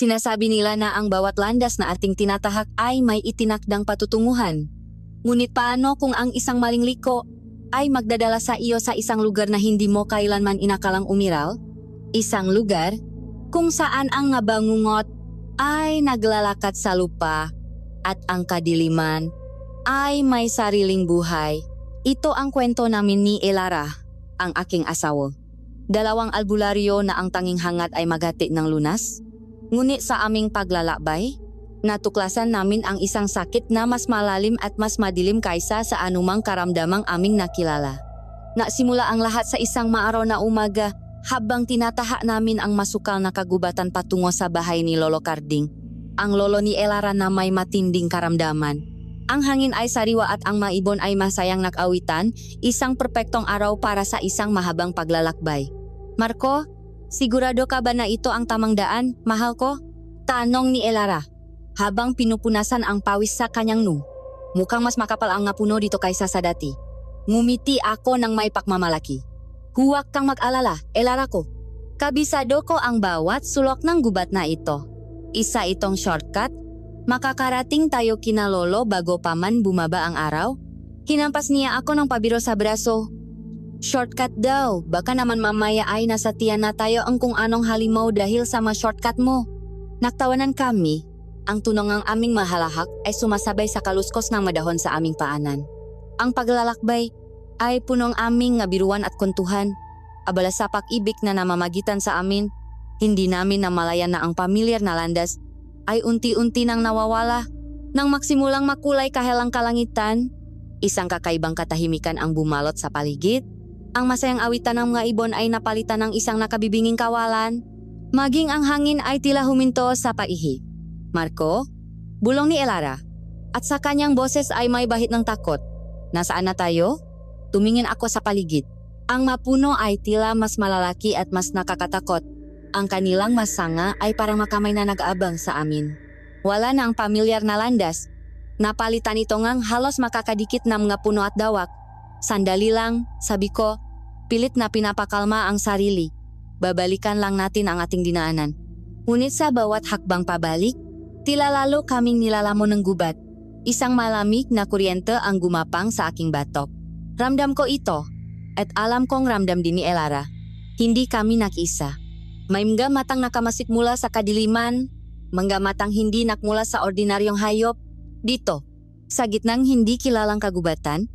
Sinasabi nila na ang bawat landas na ating tinatahak ay may itinakdang patutunguhan. Ngunit paano kung ang isang maling liko ay magdadala sa iyo sa isang lugar na hindi mo kailanman inakalang umiral? Isang lugar kung saan ang nabangungot ay naglalakad sa lupa at ang kadiliman ay may sariling buhay. Ito ang kwento namin ni Elara, ang aking asawa. 2 albularyo na ang tanging hangat ay maghati ng lunas. Ngunit sa aming paglalakbay, natuklasan namin ang isang sakit na mas malalim at mas madilim kaysa sa anumang karamdamang aming nakilala. Nasimula ang lahat sa isang maaraw na umaga habang tinataha namin ang masukal na kagubatan patungo sa bahay ni Lolo Carding, ang lolo ni Elara na may matinding karamdaman. Ang hangin ay sariwa at ang mga ibon ay masayang nakawitan, isang perpektong araw para sa isang mahabang paglalakbay. Marco, sigurado ka ba na ito ang tamang daan, mahal ko? Tanong ni Elara, habang pinupunasan ang pawis sa kanyang noo. Mukhang mas makapal ang napuno dito kaysa sa dati. Ngumiti ako ng may pakmamalaki. Huwag kang mag-alala, Elara ko. Kabisado ko ang bawat sulok ng gubat na ito. Isa itong shortcut. Makakarating tayo kina lolo bago pa man bumaba ang araw. Hinampas niya ako ng pabiro sa braso. Shortcut daw, baka naman mamaya ay nasa tiyan na tayo ang kung anong halimaw dahil sa mga shortcut mo. Naktawanan kami, ang tunong ng aming mahalahak ay sumasabay sa kaluskos ng madahon sa aming paanan. Ang paglalakbay ay punong aming ngabiruan at kuntuhan. Abala sa pag-ibig na namamagitan sa amin, hindi namin namalayan na ang pamilyar na landas ay unti-unti nang nawawala. Nang magsimulang makulay kahelang kalangitan, isang kakaibang katahimikan ang bumalot sa paligid. Ang masayang awitan ng mga ibon ay napalitan ng isang nakabibinging kawalan. Maging ang hangin ay tila huminto sa paihi. Marco, bulong ni Elara, at sa kanyang boses ay may bahid ng takot. Nasaan na tayo? Tumingin ako sa paligid. Ang mapuno ay tila mas malalaki at mas nakakatakot. Ang kanilang masanga ay parang makamay na nag-aabang sa amin. Wala na ang pamilyar na landas. Napalitan ito ngang halos makakadikit na mga puno at dawak. Sandali lang, sabi ko, pilit na pinapakalma ang sarili. Babalikan lang natin ang ating dinaanan. Ngunit sa bawat hakbang pabalik, tila lalo kaming nilalamon ng gubat. Isang malamig na kuryente ang gumapang sa aking batok. Ramdam ko ito, at alam kong ramdam din ni Elara. Hindi kami nakisa. May mga matang nakamasit mula sa kadiliman, mga matang hindi nakmula sa ordinaryong hayop. Dito, sa gitnang hindi kilalang kagubatan,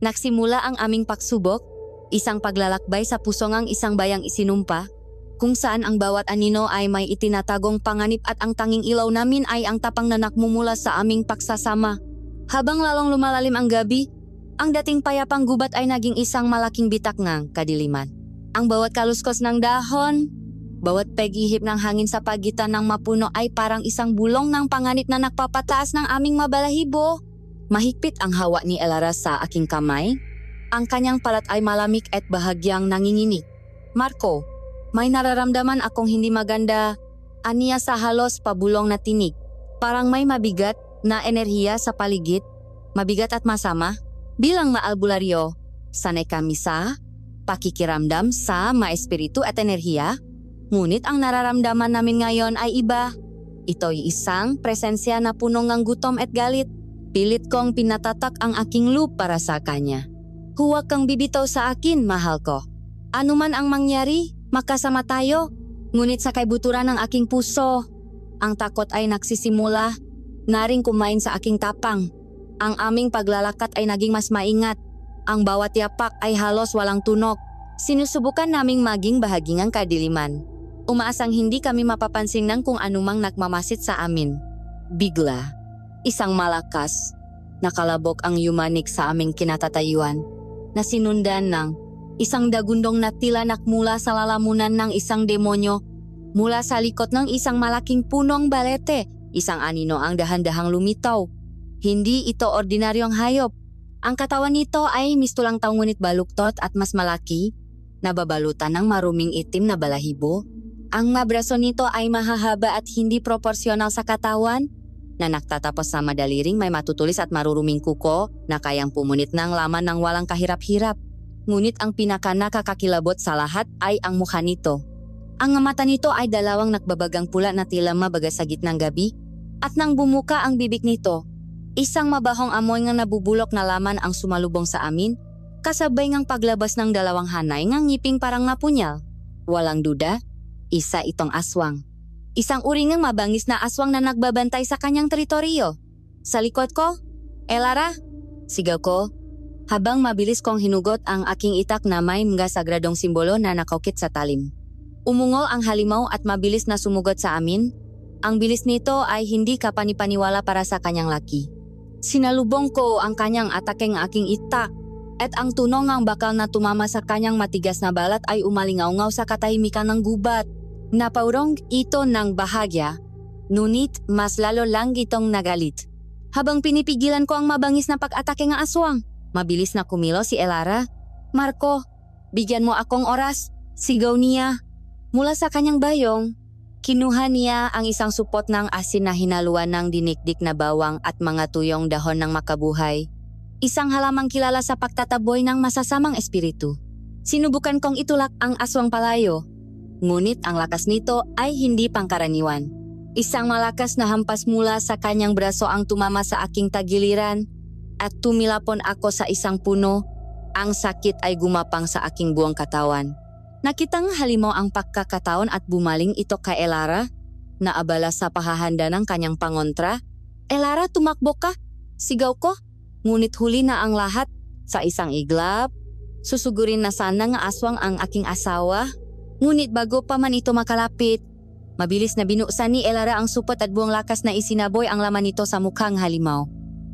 nagsimula ang aming pagsubok, isang paglalakbay sa pusongang isang bayang isinumpa, kung saan ang bawat anino ay may itinatagong panganib at ang tanging ilaw namin ay ang tapang na nakmumula sa aming pagsasama. Habang lalong lumalalim ang gabi, ang dating payapang gubat ay naging isang malaking bitak ng kadiliman. Ang bawat kaluskos ng dahon, bawat pag-ihip ng hangin sa pagitan ng mapuno ay parang isang bulong ng panganib na nagpapataas ng aming mabalahibo. Mahigpit ang hawa ni Elara sa aking kamay. Ang kanyang palat ay malamig at bahagyang nanginginig. Marco, may nararamdaman akong hindi maganda. Aniya sa halos pabulong na tinig. Parang may mabigat na enerhiya sa paligid. Mabigat at masama. Bilang maalbularyo, sanay kami sa pakikiramdam sa maespiritu at enerhiya. Ngunit ang nararamdaman namin ngayon ay iba. Ito'y isang presensya na puno ng gutom at galit. Pilit kong pinatatak ang aking loop para sa kanya. Huwag kang bibitaw sa akin, mahal ko. Ano man ang mangyari, makasama tayo. Ngunit sa kaibuturan ng aking puso, ang takot ay nagsisimula. Naring kumain sa aking tapang. Ang aming paglalakat ay naging mas maingat. Ang bawat yapak ay halos walang tunok. Sinusubukan naming maging bahagingang kadiliman. Umaasang hindi kami mapapansin ng kung anumang nagmamasid sa amin. Bigla, isang malakas, nakalabok ang yumanik sa aming kinatatayuan na sinundan ng isang dagundong na tila nakmula sa lalamunan ng isang demonyo mula sa likod ng isang malaking punong balete. Isang anino ang dahan-dahang lumitaw. Hindi ito ordinaryong hayop. Ang katawan nito ay mistulang tao ngunit baluktot at mas malaki, nababalutan ng maruming itim na balahibo. Ang mga braso nito ay mahahaba at hindi proporsyonal sa katawan, na nagtatapos sa madaliring may matutulis at maruruming kuko na kayang pumunit ng laman ng walang kahirap-hirap. Ngunit ang pinaka nakakakilabot sa lahat ay ang mukha nito. Ang mata nito ay dalawang nakbabagang pula na tila mabaga sa gitnang gabi, at nang bumuka ang bibig nito, isang mabahong amoy nga nabubulok na laman ang sumalubong sa amin, kasabay ngang paglabas ng dalawang hanay ngang ngiping parang napunyal. Walang duda, isa itong aswang. Isang uri ngang mabangis na aswang na nagbabantay sa kanyang teritoryo. Sa likod ko, Elara, sigaw ko, habang mabilis kong hinugot ang aking itak na may mga sagradong simbolo na nakaukit sa talim. Umungol ang halimaw at mabilis na sumugot sa amin. Ang bilis nito ay hindi kapanipaniwala para sa kanyang laki. Sinalubong ko ang kanyang atakeng aking itak, at ang tunog ng bakal na tumama sa kanyang matigas na balat ay umalingaw-ngaw sa katahimikan ng gubat. Napaurong ito ng bahagya, ngunit mas lalo lang itong nagalit. Habang pinipigilan ko ang mabangis na pag-atake ng aswang, mabilis na kumilo si Elara. "Marco, bigyan mo akong oras," sigaw niya. Mula sa kanyang bayong, kinuha niya ang isang supot ng asin na hinaluan ng dinikdik na bawang at mga tuyong dahon ng makabuhay. Isang halamang kilala sa pagtataboy ng masasamang espiritu. Sinubukan kong itulak ang aswang palayo, ngunit ang lakas nito ay hindi pangkaraniwan. Isang malakas na hampas mula sa kanyang braso ang tumama sa aking tagiliran at tumilapon ako sa isang puno. Ang sakit ay gumapang sa aking buong katawan. Nakitang halimaw ang pagkakataon at bumaling ito kay Elara, na abala sa pahahanda ng kanyang pangontra. "Elara, tumakbo ka!" sigaw ko. Ngunit huli na ang lahat. Sa isang iglap, susugurin na sana nga aswang ang aking asawa. Ngunit bago pa man ito makalapit, mabilis na binuksan ni Elara ang supot at buong lakas na isinaboy ang laman nito sa mukhang halimaw.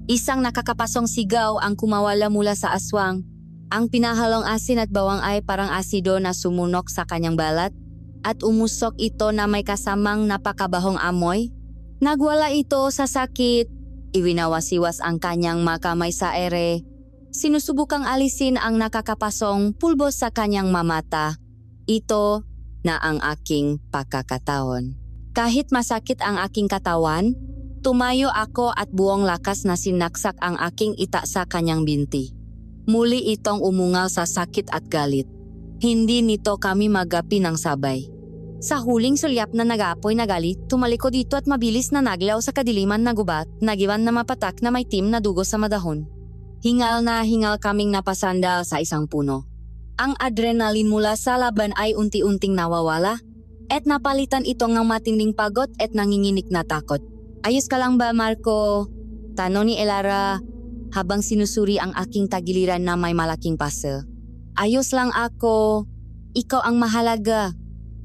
Isang nakakapasong sigaw ang kumawala mula sa aswang. Ang pinahalong asin at bawang ay parang asido na sumunok sa kanyang balat at umusok ito na may kasamang napakabahong amoy. Nagwala ito sa sakit. Iwinawasiwas ang kanyang makamay sa ere. Sinusubukang alisin ang nakakapasong pulbos sa kanyang mamata. Ito na ang aking pagkakataon. Kahit masakit ang aking katawan, tumayo ako at buong lakas na sinaksak ang aking ita sa kanyang binti. Muli itong umungal sa sakit at galit. Hindi nito kami magapi ng sabay. Sa huling sulyap na nag-aapoy na galit, tumalikod dito at mabilis na naglaw sa kadiliman na gubat, nagiwan na mapatak na may tim na dugo sa madahon. Hingal na hingal kaming napasandal sa isang puno. Ang adrenalin mula sa laban ay unti-unting nawawala, at napalitan ito ng matinding pagod at nanginginig na takot. "Ayos ka lang ba, Marco?" tanong ni Elara habang sinusuri ang aking tagiliran na may malaking pase. "Ayos lang ako. Ikaw ang mahalaga."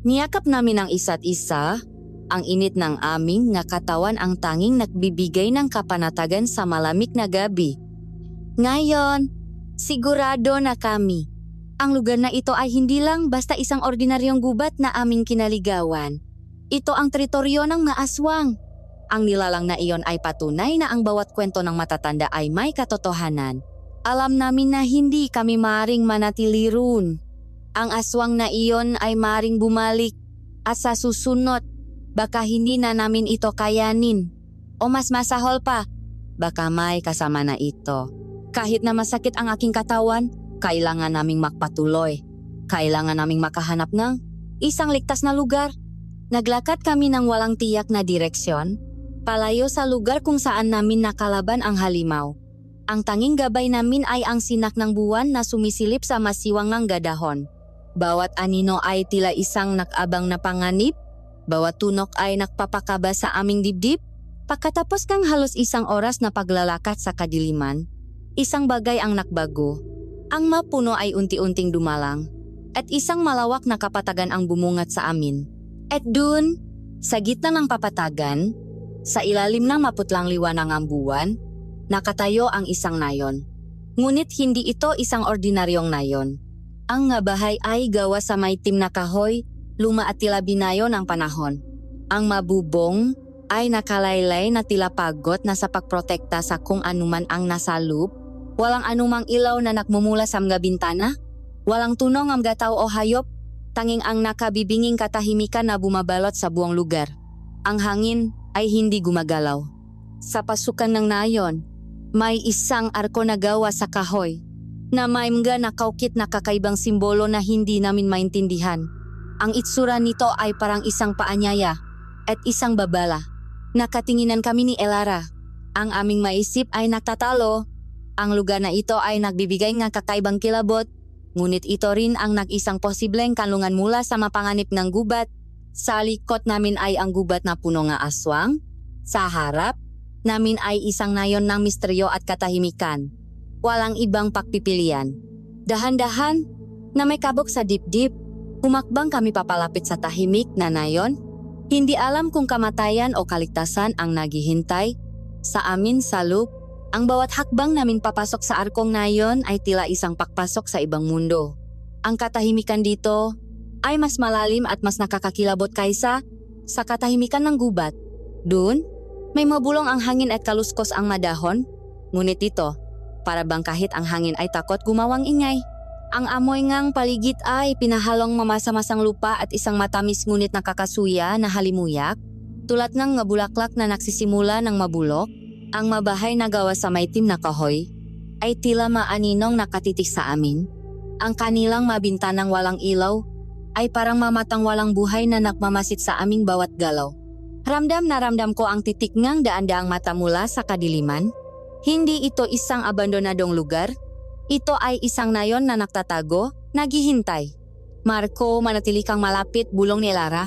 Niyakap namin ang isa't isa. Ang init ng aming nga katawan ang tanging nagbibigay ng kapanatagan sa malamig na gabi. Ngayon, sigurado na kami. Ang lugar na ito ay hindi lang basta isang ordinaryong gubat na aming kinaligawan. Ito ang teritoryo ng mga aswang. Ang nilalang na iyon ay patunay na ang bawat kwento ng matatanda ay may katotohanan. Alam namin na hindi kami maaaring manatili roon. Ang aswang na iyon ay maaaring bumalik at sa susunod, baka hindi na namin ito kayanin. O mas masahol pa, baka may kasama na ito. Kahit na masakit ang aking katawan, kailangan naming magpatuloy. Kailangan naming makahanap ng isang ligtas na lugar. Naglakad kami ng walang tiyak na direksyon, palayo sa lugar kung saan namin nakalaban ang halimaw. Ang tanging gabay namin ay ang sinak ng buwan na sumisilip sa masiwangang gadahon. Bawat anino ay tila isang nakabang na panganib. Bawat tunok ay nakpapakaba sa aming dibdib. Pagkatapos kang halos isang oras na paglalakad sa kadiliman, isang bagay ang nakbago. Ang mapuno ay unti-unting dumalang, at isang malawak na kapatagan ang bumungat sa amin. At dun, sa gitna ng kapatagan, sa ilalim ng maputlang liwanag ng buwan, nakatayo ang isang nayon. Ngunit hindi ito isang ordinaryong nayon. Ang nga bahay ay gawa sa maitim na kahoy, luma at tila binayo ng panahon. Ang mabubong ay nakalaylay na tila pagod na sa pagprotekta sa kung anuman ang nasa loob. Walang anumang ilaw na nakmumula sa mga bintana. Walang tunong ang mga tao o hayop, tanging ang nakabibinging katahimikan na bumabalot sa buong lugar. Ang hangin ay hindi gumagalaw. Sa pasukan ng nayon, may isang arko na gawa sa kahoy, na may mga nakaukit na kakaibang simbolo na hindi namin maintindihan. Ang itsura nito ay parang isang paanyaya at isang babala. Nakatinginan kami ni Elara. Ang aming maisip ay nagtatalo. Ang lugar na ito ay nagbibigay ng kakaibang kilabot, ngunit ito rin ang nag-isang posibleng kanlungan mula sa mapanganib ng gubat. Sa likod namin ay ang gubat na puno ng aswang. Sa harap namin ay isang nayon ng misteryo at katahimikan. Walang ibang pagpipilian. Dahan-dahan na may kabog sa dibdib, humakbang kami papalapit sa tahimik na nayon. Hindi alam kung kamatayan o kaligtasan ang naghihintay sa amin sa loop. Ang bawat hakbang namin papasok sa arkong nayon ay tila isang pagpasok sa ibang mundo. Ang katahimikan dito ay mas malalim at mas nakakakilabot kaysa sa katahimikan ng gubat. Doon, may mabulong ang hangin at kaluskos ang madahon. Ngunit dito, para bang kahit ang hangin ay takot gumawang ingay. Ang amoy ngang paligid ay pinahalong mamasa-masang lupa at isang matamis ngunit nakakasuya na halimuyak. Tulad ng bulaklak na nagsisimula ng mabulok, ang mabahay na gawa sa maitim na kahoy ay tila maaninong nakatitik sa amin. Ang kanilang mabintanang walang ilaw ay parang mamatang walang buhay na nagmamasid sa aming bawat galaw. Ramdam na ramdam ko ang titik ngang daan-daang mata mula sa kadiliman. Hindi ito isang abandonadong lugar. Ito ay isang nayon na nagtatago, naghihintay. Marco, manatili kang malapit, bulong ni Lara.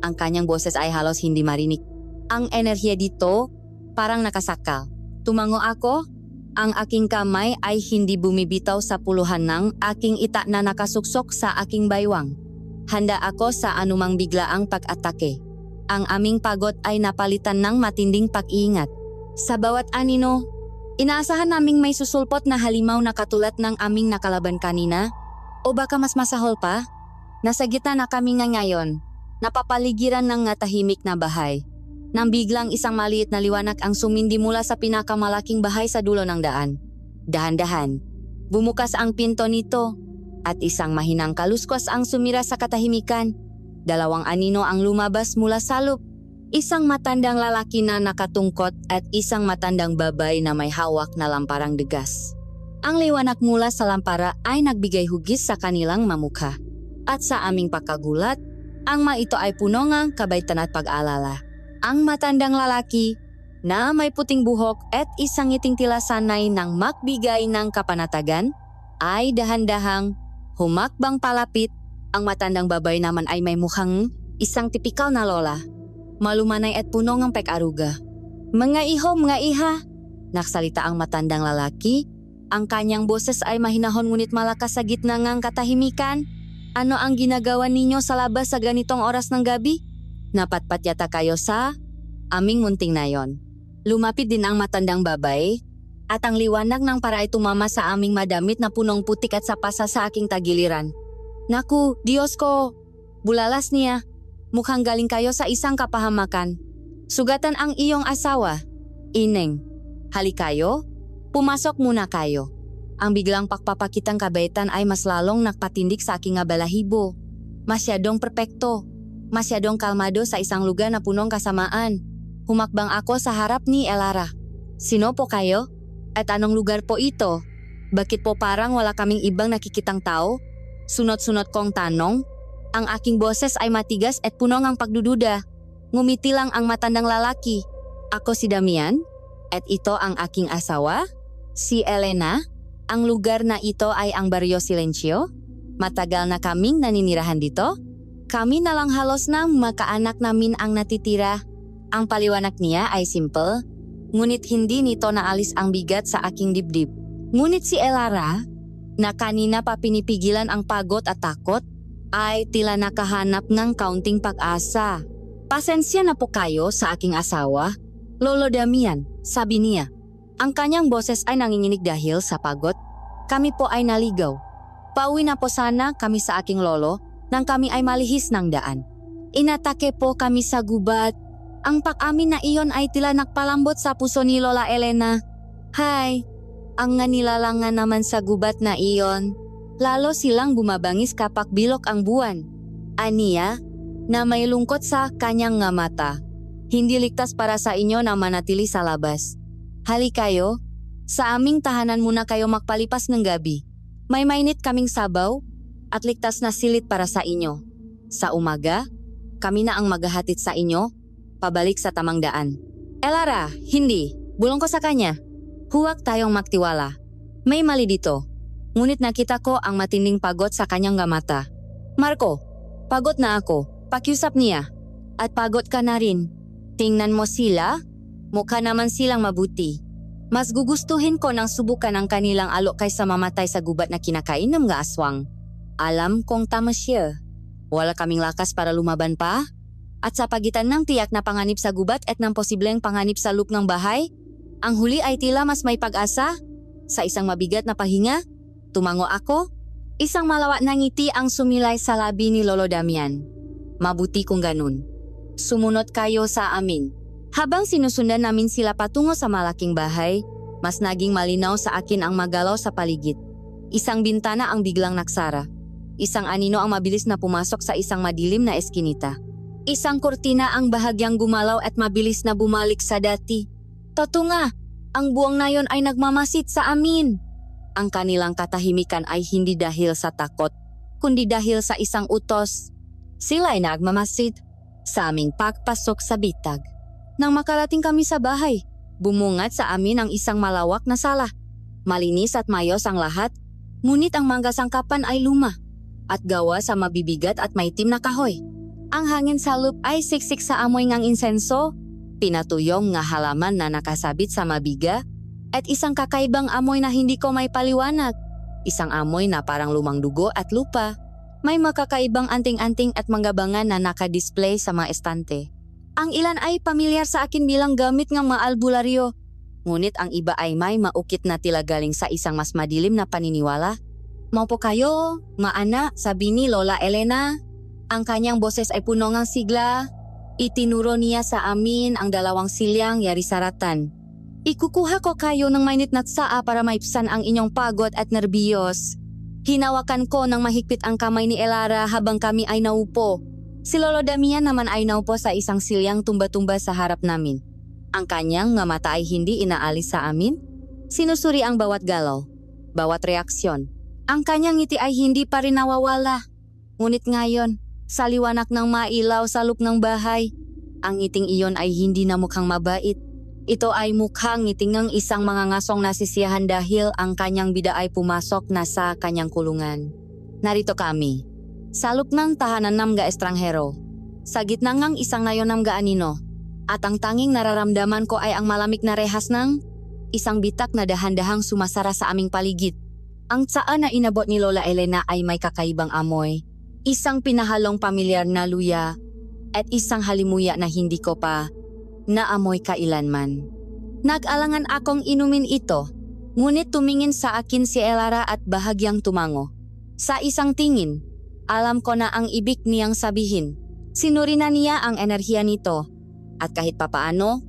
Ang kanyang boses ay halos hindi marinig. Ang enerhiya dito parang nakasakal. Tumango ako. Ang aking kamay ay hindi bumibitaw sa puluhan ng aking ita na nakasuksok sa aking baywang. Handa ako sa anumang biglaang pag-atake. Ang aming pagod ay napalitan ng matinding pag-iingat. Sa bawat anino, inaasahan naming may susulpot na halimaw na katulad ng aming nakalaban kanina. O baka mas masahol pa? Nasa gitna na kami nga ngayon, napapaligiran ng tahimik na bahay. Nang biglang isang maliit na liwanag ang sumindi mula sa pinakamalaking bahay sa dulo ng daan. Dahan-dahan, bumukas ang pinto nito at isang mahinang kaluskos ang sumira sa katahimikan. Dalawang anino ang lumabas mula sa loob. Isang matandang lalaki na nakatungkot at isang matandang babae na may hawak na lamparang degas. Ang liwanag mula sa lampara ay nagbigay hugis sa kanilang mamukha. At sa aming pagkagulat, ang ito ay puno ng kabaitan at pag-alala. Ang matandang lalaki na may puting buhok at isang ngiting tila sanay ng magbigay ng kapanatagan ay dahan-dahang humakbang palapit. Ang matandang babae naman ay may mukhang isang tipikal na lola. Malumanay at puno ng pag-aruga. Mga iho, mga iha, nagsalita ang matandang lalaki. Ang kanyang boses ay mahinahon ngunit malakas sa gitna ng katahimikan. Ano ang ginagawa ninyo sa labas sa ganitong oras ng gabi? Napatpat yata kayo sa aming munting nayon. Lumapit din ang matandang babae at ang liwanag ng para ay tumama sa aming madamit na punong putik at sapasa sa aking tagiliran. Naku, Diyos ko! Bulalas niya. Mukhang galing kayo sa isang kapahamakan. Sugatan ang iyong asawa. Ineng, hali kayo? Pumasok muna kayo. Ang biglang pagpapakitang kabaitan ay mas lalong nagpatindik sa aking balahibo. Masyadong perpekto. Masyadong kalmado sa isang lugar na punong kasamaan. Humakbang ako sa harap ni Elara. Sino po kayo? At anong lugar po ito? Bakit po parang wala kaming ibang nakikitang tao? Sunod-sunod kong tanong. Ang aking boses ay matigas at puno ng pagdududa. Ngumiti lang ang matandang lalaki. Ako si Damian, at ito ang aking asawa, si Elena. Ang lugar na ito ay ang Barrio Silencio. Matagal na kaming naninirahan dito. Kami na lang halos na makaanak namin ang natitira. Ang paliwanag niya ay simple, ngunit hindi nito naalis ang bigat sa aking dibdib. Ngunit si Elara, na kanina pa pinipigilan ang pagod at takot, ay tila nakahanap ng kaunting pag-asa. Pasensya na po kayo sa aking asawa, Lolo Damian, sabi niya. Ang kanyang boses ay nanginginig dahil sa pagod. Kami po ay naligaw. Pauwi na po sana kami sa aking lolo nang kami ay malihis ng daan. Inatake po kami sa gubat. Ang pag-amin na iyon ay tila nakpalambot sa puso ni Lola Elena. Hay, ang nganilalangan naman sa gubat na iyon. Lalo silang bumabangis kapag bilok ang buwan. Aniya, na may lungkot sa kanyang nga mata. Hindi ligtas para sa inyo na manatili sa labas. Hali kayo, sa aming tahanan muna kayo magpalipas ng gabi. May mainit kaming sabaw at ligtas na silit para sa inyo. Sa umaga, kami na ang maghahatid sa inyo, pabalik sa tamang daan. Elara, hindi. Bulong ko sa kanya. Huwag tayong magtiwala. May mali dito. Ngunit nakita ko ang matinding pagod sa kanyang mata. Marco, pagod na ako. Pakiusap niya. At pagod ka na rin. Tingnan mo sila. Mukha naman silang mabuti. Mas gugustuhin ko nang subukan ang kanilang alok kaysa mamatay sa gubat na kinakain ng mga aswang. Alam kong tama siya. Wala kaming lakas para lumaban pa. At sa pagitan ng tiyak na panganib sa gubat at ng posibleng panganib sa loop ng bahay, ang huli ay tila mas may pag-asa. Sa isang mabigat na pahinga, tumango ako. Isang malawak na ngiti ang sumilay sa labi ni Lolo Damian. Mabuti kung ganun. Sumunod kayo sa amin. Habang sinusundan namin sila patungo sa malaking bahay, mas naging malinaw sa akin ang magalaw sa paligid. Isang bintana ang biglang naksara. Isang anino ang mabilis na pumasok sa isang madilim na eskinita. Isang kurtina ang bahagyang gumalaw at mabilis na bumalik sa dati. Totoo nga, ang buwang na yon ay nagmamasid sa amin. Ang kanilang katahimikan ay hindi dahil sa takot, kundi dahil sa isang utos. Sila ay nagmamasid sa aming pagpasok sa bitag. Nang makarating kami sa bahay, bumungad sa amin ang isang malawak na sala. Malinis at mayos ang lahat, ngunit ang mga sangkapan ay luma at gawa sa mabibigat at maitim na kahoy. Ang hangin sa loop ay siksik sa amoy ng insenso, pinatuyong nga halaman na nakasabit sa mabiga, at isang kakaibang amoy na hindi ko may paliwanag. Isang amoy na parang lumang dugo at lupa. May makakaibang anting-anting at manggabangan na nakadisplay sa mga estante. Ang ilan ay pamilyar sa akin bilang gamit ng mga albularyo, ngunit ang iba ay may maukit na tila galing sa isang mas madilim na paniniwala. Maupo kayo, maana, sabi ni Lola Elena. Ang kanyang boses ay puno ng sigla. Itinuro niya sa amin ang dalawang silyang yari saratan. Ikukuha ko kayo ng mainit na tsaa para maipsan ang inyong pagod at nerbiyos. Hinawakan ko ng mahigpit ang kamay ni Elara habang kami ay naupo. Si Lolo Damian naman ay naupo sa isang silyang tumba-tumba sa harap namin. Ang kanyang nga mata ay hindi inaalis sa amin. Sinusuri ang bawat galaw, bawat reaksyon. Ang kanyang ngiti ay hindi pa rin nawawala. Ngunit ngayon, sa liwanag ng mailaw sa loob ng bahay, ang ngiting iyon ay hindi na mukhang mabait. Ito ay mukhang ngiting ng isang mga ngasong nasisiyahan dahil ang kanyang bida ay pumasok na sa kanyang kulungan. Narito kami, sa loob ng tahanan ng mga estranghero, sa gitna ng isang nayon ng gaanino, at ang tanging nararamdaman ko ay ang malamig na rehas ng isang bitak na dahan-dahang sumasara sa aming paligid. Ang tsaa na inabot ni Lola Elena ay may kakaibang amoy. Isang pinahalong pamilyar na luya at isang halimuya na hindi ko pa naamoy kailanman. Nag-alangan akong inumin ito, ngunit tumingin sa akin si Elara at bahagyang tumango. Sa isang tingin, alam ko na ang ibig niyang sabihin. Sinuri na niya ang enerhiya nito at kahit papaano,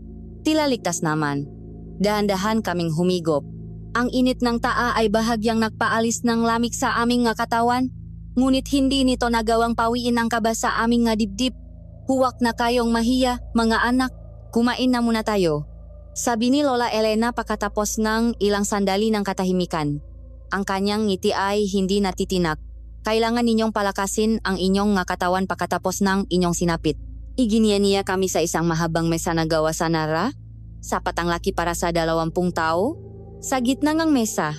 tila ligtas naman. Dahan-dahan kaming humigop. Ang init ng taa ay bahagyang nagpaalis ng lamig sa aming nga katawan. Ngunit hindi nito nagawang pawiin ang kaba sa aming nga dibdib. Huwag na kayong mahiya, mga anak. Kumain na muna tayo. Sabi ni Lola Elena pagkatapos ng ilang sandali ng katahimikan. Ang kanyang ngiti ay hindi natitinak. Kailangan ninyong palakasin ang inyong nga katawan pagkatapos ng inyong sinapit. Iginiya niya kami sa isang mahabang mesa na gawa sa nara. Sapat ang laki para sa 20 tao. Sa gitna ng mesa,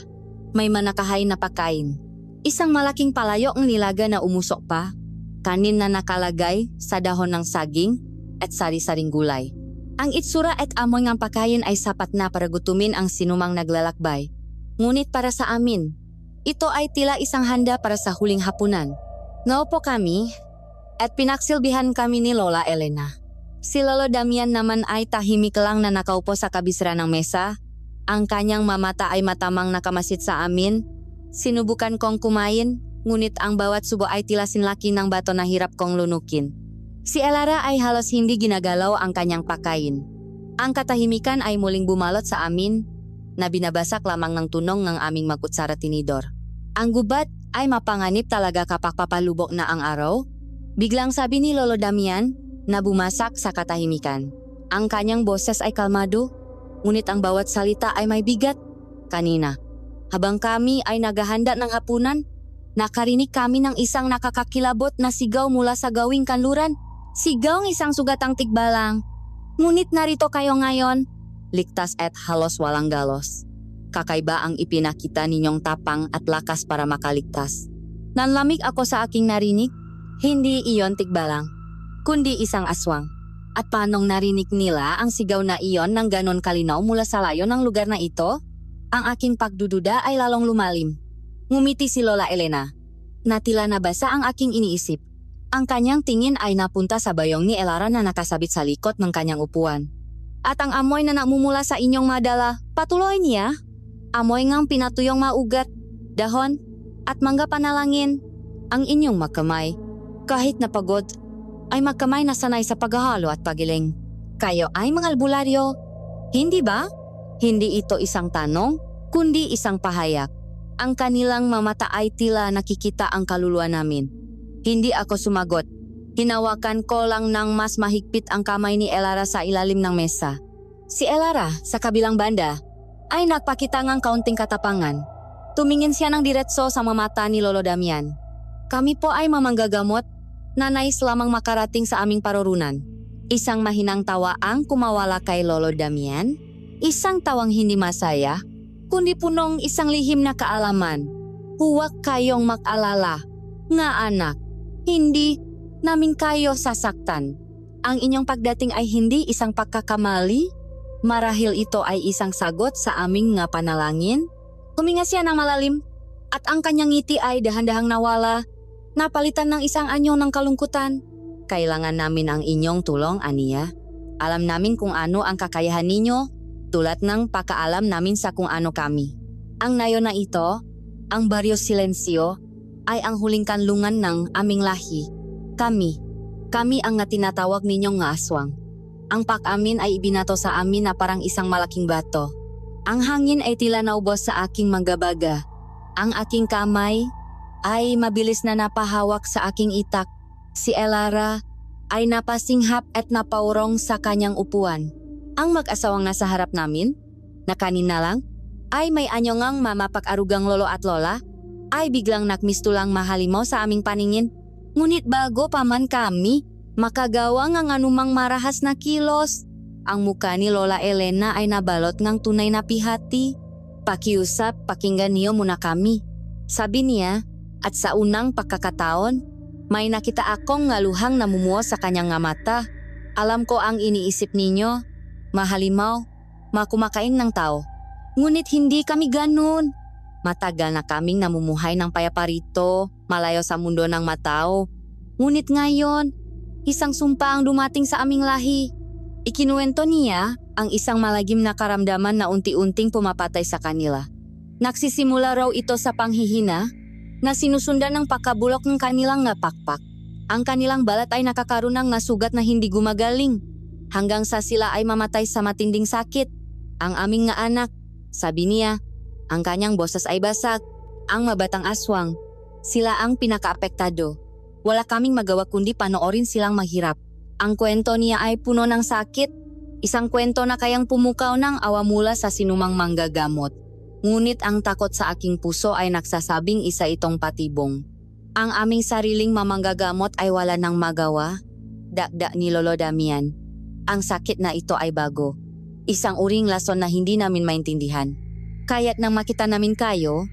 may manakahay na pagkain. Isang malaking palayo ang nilaga na umusok pa, kanin na nakalagay sa dahon ng saging at sari-saring gulay. Ang itsura at amoy ng pagkain ay sapat na para gutumin ang sinumang naglalakbay. Ngunit para sa amin, ito ay tila isang handa para sa huling hapunan. Naupo kami at pinaksilbihan kami ni Lola Elena. Si Lolo Damian naman ay tahimik lang na nakaupo sa kabisera ng mesa. Ang kanyang mamata ay matamang nakamasid sa amin. Sinubukan kong kumain, ngunit ang bawat subo ay tila sinlaki ng bato na hirap kong lunukin. Si Elara ay halos hindi ginagalaw ang kanyang pagkain. Ang katahimikan ay muling bumalot sa amin na binabasak lamang ng tunong ng aming makutsara tinidor. Ang gubat ay mapanganib talaga kapag papalubok na ang araw. Biglang sabi ni Lolo Damian na bumasak sa katahimikan. Ang kanyang boses ay kalmado, ngunit ang bawat salita ay may bigat. Kanina, habang kami ay naghahanda ng hapunan, Nakarinig kami ng isang nakakakilabot na sigaw mula sa gawing kanluran. Sigaw ng isang sugatang tigbalang. Ngunit narito kayo ngayon. Ligtas at halos walang galos. Kakaiba ang ipinakita ninyong tapang at lakas para makaligtas. Nanlamig ako sa aking narinig. Hindi iyon tigbalang, kundi isang aswang. At paanong narinig nila ang sigaw na iyon ng ganon kalinaw mula sa layo ng lugar na ito? Ang aking pagdududa ay lalong lumalim. Ngumiti si Lola Elena. Natila nabasa ang aking iniisip. Ang kanyang tingin ay napunta sa bayong ni Elara na nakasabit sa likod ng kanyang upuan. At ang amoy na namumula sa inyong madala, patuloy niya. Amoy ngang pinatuyong maugat, dahon, at mangga panalangin. Ang inyong magkamay, kahit napagod, ay magkamay na sanay sa paghahalo at pagiling. Kayo ay mga albularyo, hindi ba? Hindi ito isang tanong, kundi isang pahayag. Ang kanilang mamata ay tila nakikita ang kaluluwa namin. Hindi ako sumagot. Hinawakan ko lang ng mas mahigpit ang kamay ni Elara sa ilalim ng mesa. Si Elara, sa kabilang banda, ay nagpakita ng kaunting katapangan. Tumingin siya ng diretso sa mata ni Lolo Damian. Kami po ay mamanggagamot na nais lamang makarating sa aming parurunan. Isang mahinang tawa ang kumawala kay Lolo Damian. Isang tawang hindi masaya, kundi punong isang lihim na kaalaman. Huwag kayong mag-alala, nga anak. Hindi namin kayo sasaktan. Ang inyong pagdating ay hindi isang pagkakamali. Marahil ito ay isang sagot sa aming nga panalangin. Huminga siya ng malalim at ang kanyang ngiti ay dahan-dahang nawala. Napalitan ng isang anyo ng kalungkutan. Kailangan namin ang inyong tulong, Ania. Alam namin kung ano ang kakayahan ninyo, tulad ng pakaalam namin sa kung ano kami. Ang nayon na ito, ang Baryo Silencio, ay ang huling kanlungan ng aming lahi. Kami ang nga tinatawag ninyong nga aswang. Ang pak-amin ay ibinato sa amin na parang isang malaking bato. Ang hangin ay tila naubos sa aking manggabaga. Ang aking kamay ay mabilis na napahawak sa aking itak. Si Elara ay napasinghap at napaurong sa kanyang upuan. Ang mag-asawang nasa harap namin, na kanina lang, ay may anyongang mamapag-arugang lolo at lola, ay biglang nakmistulang mahalimaw sa aming paningin. Ngunit bago pa man kami, makagawa ng anumang marahas na kilos, ang muka ni Lola Elena ay nabalot ng tunay na pihati. Pakiusap, pakinggan niyo muna kami. Sabi niya, at sa unang pagkakataon, may nakita akong ngaluhang namumuo sa kanyang nga mata. Alam ko ang iniisip ninyo, mahalimaw, makumakain ng tao. Ngunit hindi kami ganun. Matagal na kaming namumuhay ng payapa rito, malayo sa mundo ng matao. Ngunit ngayon, isang sumpa ang dumating sa aming lahi. Ikinuwento niya ang isang malagim na karamdaman na unti-unting pumapatay sa kanila. Nagsisimula raw ito sa panghihina na sinusundan ng pakabulok ng kanilang napakpak. Ang kanilang balat ay nakakaroon ng nasugat na hindi gumagaling hanggang sa sila ay mamatay sa matinding sakit. Ang aming nga anak, sabi niya, ang kanyang boses ay basag. Ang mabatang aswang, sila ang pinakaapektado. Wala kaming magawa kundi panoorin silang maghirap. Ang kwento niya ay puno ng sakit. Isang kwento na kayang pumukaw ng awa mula sa sinumang manggagamot. Ngunit ang takot sa aking puso ay nagsasabing isa itong patibong. Ang aming sariling mamanggagamot ay wala nang magawa. Dakdak ni Lolo Damian. Ang sakit na ito ay bago. Isang uring lason na hindi namin maintindihan. Kaya't nang makita namin kayo,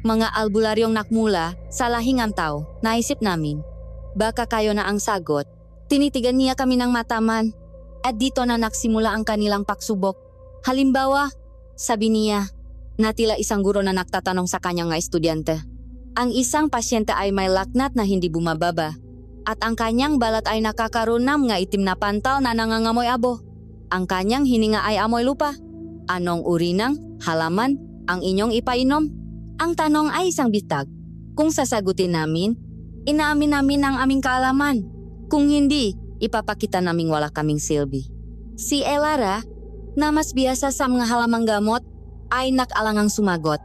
mga albularyong nakmula sa lahingang tao, naisip namin, baka kayo na ang sagot. Tinitigan niya kami ng mataman at dito na nagsimula ang kanilang pagsubok. Halimbawa, sabi niya, na tila isang guro na nagtatanong sa kanyang nga estudyante. Ang isang pasyente ay may laknat na hindi bumababa at ang kanyang balat ay nakakaroon ng nga itim na pantal na nangangamoy abo. Ang kanyang hininga ay amoy lupa. Anong uri ng halaman ang inyong ipainom? Ang tanong ay isang bitag. Kung sasagutin namin, inaamin namin ang aming kaalaman. Kung hindi, ipapakita naming wala kaming silbi. Si Elara, na mas biyasa sa mga halamang gamot, ay nakalangang sumagot.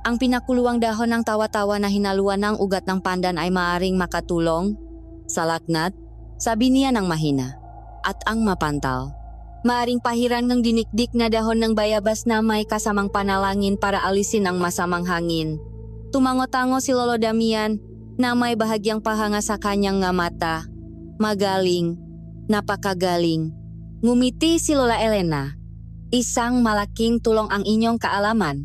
Ang pinakuluang dahon ng tawa-tawa na hinaluan ng ugat ng pandan ay maaring makatulong sa laknat, sabi niya ng mahina. At ang mapantal, maaring pahiran ng dinikdik na dahon ng bayabas na may kasamang panalangin para alisin ang masamang hangin. Tumango-tango si Lolo Damian na may bahagyang pahanga sa kanyang nga mata. Magaling, napakagaling. Ngumiti si Lola Elena. Isang malaking tulong ang inyong kaalaman.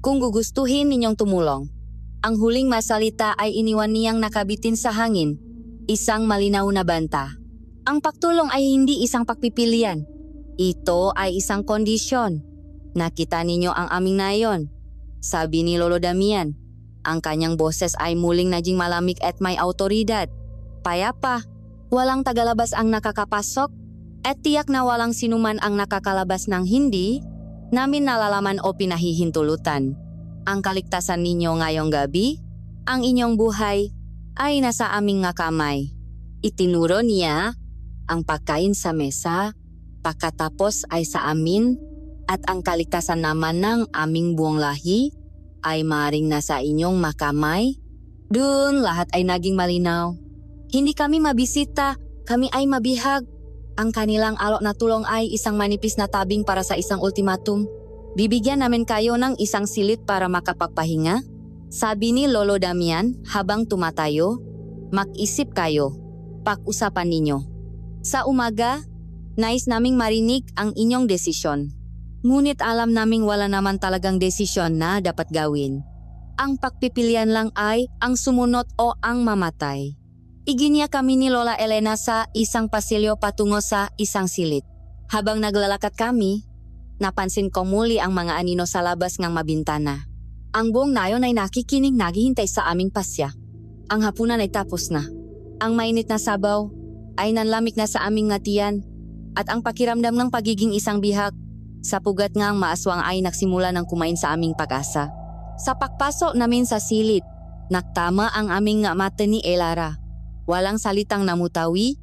Kung gugustuhin ninyong tumulong. Ang huling masalita ay iniwan niyang nakabitin sa hangin. Isang malinaw na banta. Ang pagtulong ay hindi isang pagpipilian. Ito ay isang kondisyon. Nakita ninyo ang aming nayon. Sabi ni Lolo Damian. Ang kanyang boses ay muling naging malamig at may autoridad. Payapa, walang tagalabas ang nakakapasok at tiyak na walang sinuman ang nakakalabas ng hindi namin nalalaman o pinahihintulutan. Ang kaligtasan ninyo ngayong gabi, ang inyong buhay ay nasa aming nga kamay. Itinuro niya ang pagkain sa mesa, pagkatapos ay sa amin at ang kaligtasan naman ng aming buong lahi ay maring nasa inyong makamay. Doon lahat ay naging malinaw. Hindi kami mabisita, kami ay mabihag. Ang kanilang alok na tulong ay isang manipis na tabing para sa isang ultimatum. Bibigyan namin kayo ng isang silid para makapagpahinga. Sabi ni Lolo Damian habang tumatayo. Mag-isip kayo. Pag-usapan ninyo. Sa umaga, nais naming marinig ang inyong desisyon. Ngunit alam naming wala naman talagang desisyon na dapat gawin. Ang pagpipilian lang ay ang sumunod o ang mamatay. Iginya kami ni Lola Elena sa isang pasilyo patungo sa isang silid. Habang naglalakad kami, napansin ko muli ang mga anino sa labas ng mabintana. Ang buong nayon ay nakikinig naghihintay sa aming pasya. Ang hapunan ay tapos na. Ang mainit na sabaw ay nanlamig na sa aming ngatian at ang pakiramdam ng pagiging isang bihag sa pugat nga ang maaswang ay nagsimula ng kumain sa aming pag-asa. Sa pagpasok namin sa silid, naktama ang aming nga mata ni Elara. Walang salitang namutawi,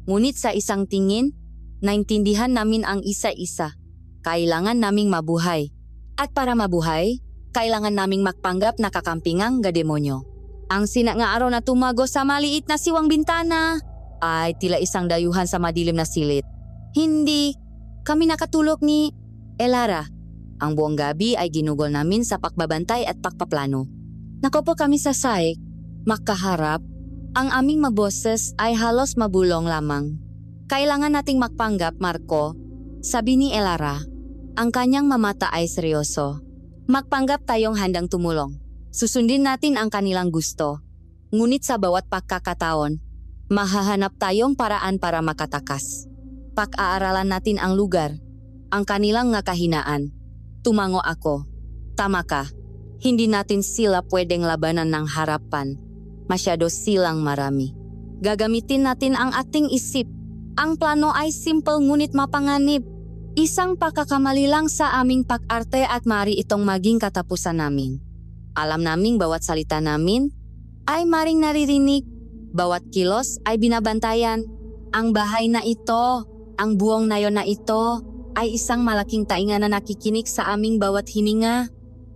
ngunit sa isang tingin, naintindihan namin ang isa-isa. Kailangan naming mabuhay. At para mabuhay, kailangan naming magpanggap na kakampingang gademonyo. Ang sina nga araw na tumago sa maliit na siwang bintana ay tila isang dayuhan sa madilim na silid. Hindi kami nakatulog ni Elara. Ang buong gabi ay ginugol namin sa pakbabantay at pakpaplano. Nakopo kami sa saik, makaharap. Ang aming maboses ay halos mabulong lamang. Kailangan nating magpanggap, Marco. Sabi ni Elara. Ang kanyang mamata ay seryoso. Magpanggap tayong handang tumulong. Susundin natin ang kanilang gusto. Ngunit sa bawat pagkakataon, mahahanap tayong paraan para makatakas. Pag-aaralan natin ang lugar. Ang kanilang nga kahinaan. Tumango ako. Tama ka. Hindi natin sila pwedeng labanan ng harapan. Masyado silang marami. Gagamitin natin ang ating isip. Ang plano ay simple ngunit mapanganib. Isang pagkakamali lang sa aming pag-arte at maaari itong maging katapusan namin. Alam naming bawat salita namin ay maring naririnig. Bawat kilos ay binabantayan. Ang bahay na ito, ang buong nayon na ito, ay isang malaking tainga na nakikinig sa aming bawat hininga.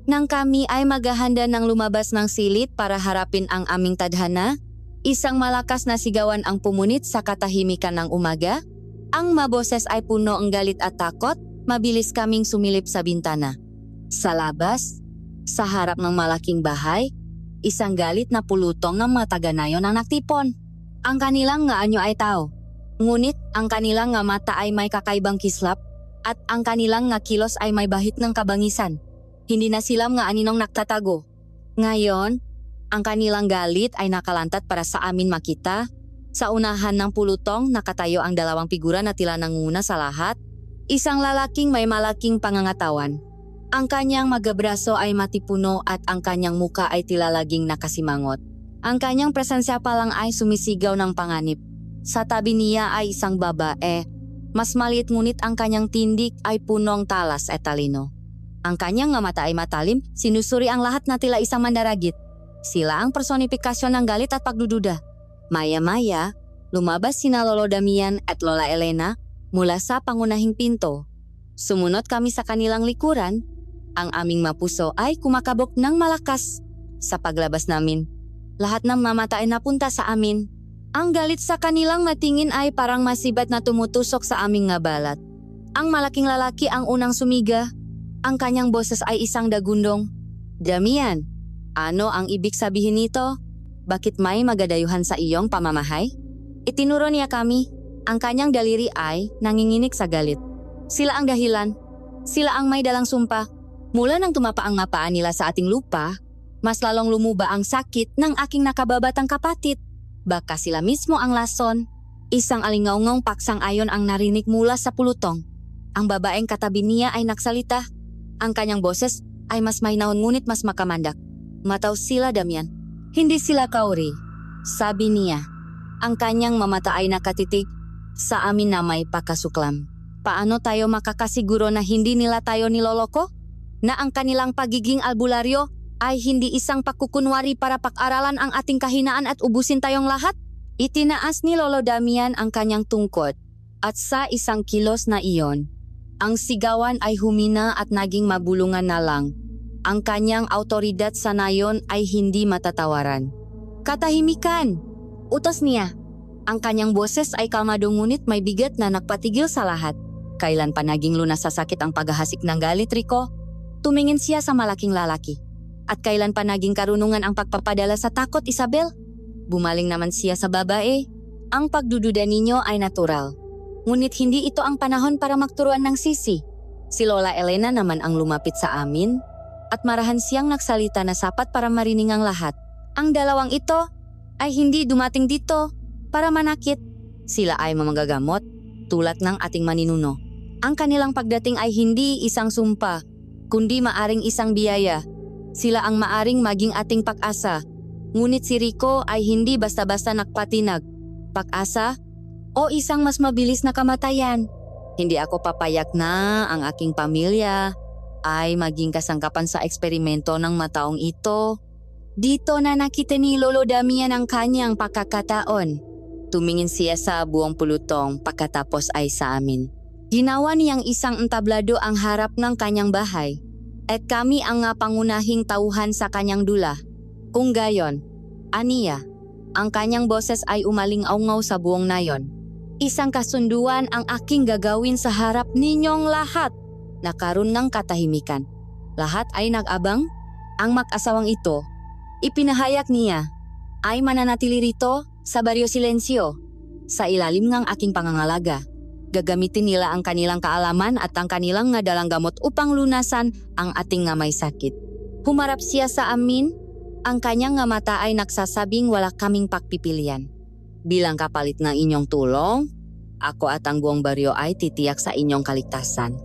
Nang kami ay maghahanda ng lumabas ng silid para harapin ang aming tadhana, isang malakas na sigawan ang pumunit sa katahimikan ng umaga. Ang maboses ay puno ng galit at takot, mabilis kaming sumilip sa bintana. Sa labas, sa harap ng malaking bahay, isang galit na pulutong ng mga taga-nayon ang nagtipon. Ang kanilang nga anyo ay tao. Ngunit ang kanilang nga mata ay may kakaibang kislap at ang kanilang nga kilos ay may bahit ng kabangisan. Hindi na sila nga aninong nagtatago. Ngayon, ang kanilang galit ay nakalantat para sa amin makita. Sa unahan ng pulutong nakatayo ang dalawang figura na tila nanguna sa lahat. Isang lalaking may malaking pangangatawan. Ang kanyang magabraso ay matipuno at ang kanyang muka ay tila laging nakasimangot. Ang kanyang presensya pa lang ay sumisigaw ng panganib. Sa tabi niya ay isang babae. Mas maliit ngunit ang kanyang tindig ay punong talas at talino. Ang kanyang mata ay matalim, sinusuri ang lahat na tila isang mandaragit. Sila ang personifikasyon ng galit at pagdududa. Maya-maya, lumabas sina Lolo Damian at Lola Elena mula sa pangunahing pinto. Sumunod kami sa kanilang likuran. Ang aming mapuso ay kumakabok ng malakas. Sa paglabas namin, lahat ng mamata ay napunta sa amin. Ang galit sa kanilang matingin ay parang masibat na tumutusok sa aming nga balat. Ang malaking lalaki ang unang sumiga. Ang kanyang boses ay isang dagundong. Damian, Ano ang ibig sabihin nito? Bakit may magadayuhan sa iyong pamamahay? Itinuro niya kami. Ang kanyang daliri ay nanginginig sa galit. Sila ang dahilan. Sila ang may dalang sumpa. Mula nang tumapa ang mga paa nila sa ating lupa, mas lalong lumuba ang sakit ng aking nakababatang kapatid. Baka sila mismo ang lason. Isang alingaungong paksang-ayon ang narinig mula sa pulutong. Ang babaeng katabi niya ay nagsalita. Ang kanyang boses ay mas mahinahon ngunit mas makamandak. Mataw sila, Damian. Hindi sila kauri, sabi niya. Ang kanyang mamata ay nakatitig sa amin na may pakasuklam. Paano tayo makakasiguro na hindi nila tayo niloloko? Na ang kanilang pagiging albularyo ay hindi isang pagkukunwari para pag-aralan ang ating kahinaan at ubusin tayong lahat? Itinaas ni Lolo Damian ang kanyang tungkod at sa isang kilos na iyon, ang sigawan ay humina at naging mabulungan na lang. Ang kanyang autoridad sa nayon ay hindi matatawaran. Katahimikan! Utos niya. Ang kanyang boses ay kalmado ngunit may bigat na nagpatigil sa lahat. Kailan pa naging lunas sa sakit ang paghahasik ng galit, Rico? Tumingin siya sa malaking lalaki. At kailan pa naging karunungan ang pagpapadala sa takot, Isabel? Bumaling naman siya sa babae. Ang pagdududa ninyo ay natural. Ngunit hindi ito ang panahon para magturuan ng sisi. Si Lola Elena naman ang lumapit sa amin at marahan siyang nagsalita na sapat para marinig ang lahat. Ang dalawang ito ay hindi dumating dito para manakit. Sila ay mamagagamot tulad ng ating maninuno. Ang kanilang pagdating ay hindi isang sumpa, kundi maaring isang biyaya. Sila ang maaring maging ating pag-asa. Ngunit si Rico ay hindi basta-basta nagpatinag. Pag-asa o isang mas mabilis na kamatayan. Hindi ako papayak na ang aking pamilya ay maging kasangkapan sa eksperimento ng mataong ito. Dito na nakita ni Lolo Damian ang kanyang pagkakataon. Tumingin siya sa buong pulutong pagkatapos ay sa amin. Ginawa niyang isang entablado ang harap ng kanyang bahay at kami ang pangunahing tauhan sa kanyang dula. Kung gayon, aniya, ang kanyang boses ay umaling-aungaw sa buong nayon. Isang kasunduan ang aking gagawin sa harap ninyong lahat. Nakaroon ng katahimikan. Lahat ay nag-abang. Ang mag-asawang ito, ipinahayag niya, ay mananatili rito sa Baryo Silencio. Sa ilalim ng aking pangangalaga, gagamitin nila ang kanilang kaalaman at ang kanilang ngadalang gamot upang lunasan ang ating nga may sakit. Humarap siya sa amin. Ang kanyang nga mata ay nagsasabing wala kaming pagpipilian. Bilang kapalit ng inyong tulong, ako at ang buong baryo ay titiyak sa inyong kaligtasan.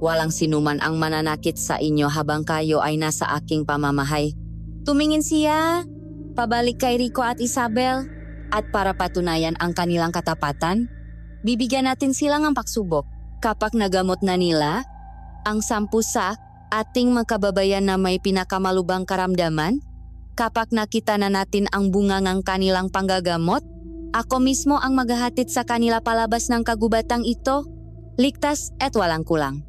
Walang sinuman ang mananakit sa inyo habang kayo ay nasa aking pamamahay. Tumingin siya, pabalik kay Rico at Isabel, at para patunayan ang kanilang katapatan, bibigyan natin sila ng pagsubok. Kapag nagamot na nila, ang 10 sa ating magkababayan na may pinakamalubang karamdaman, kapag nakita na natin ang bunga ng kanilang panggagamot, ako mismo ang maghahatid sa kanila palabas ng kagubatang ito, ligtas at walang kulang.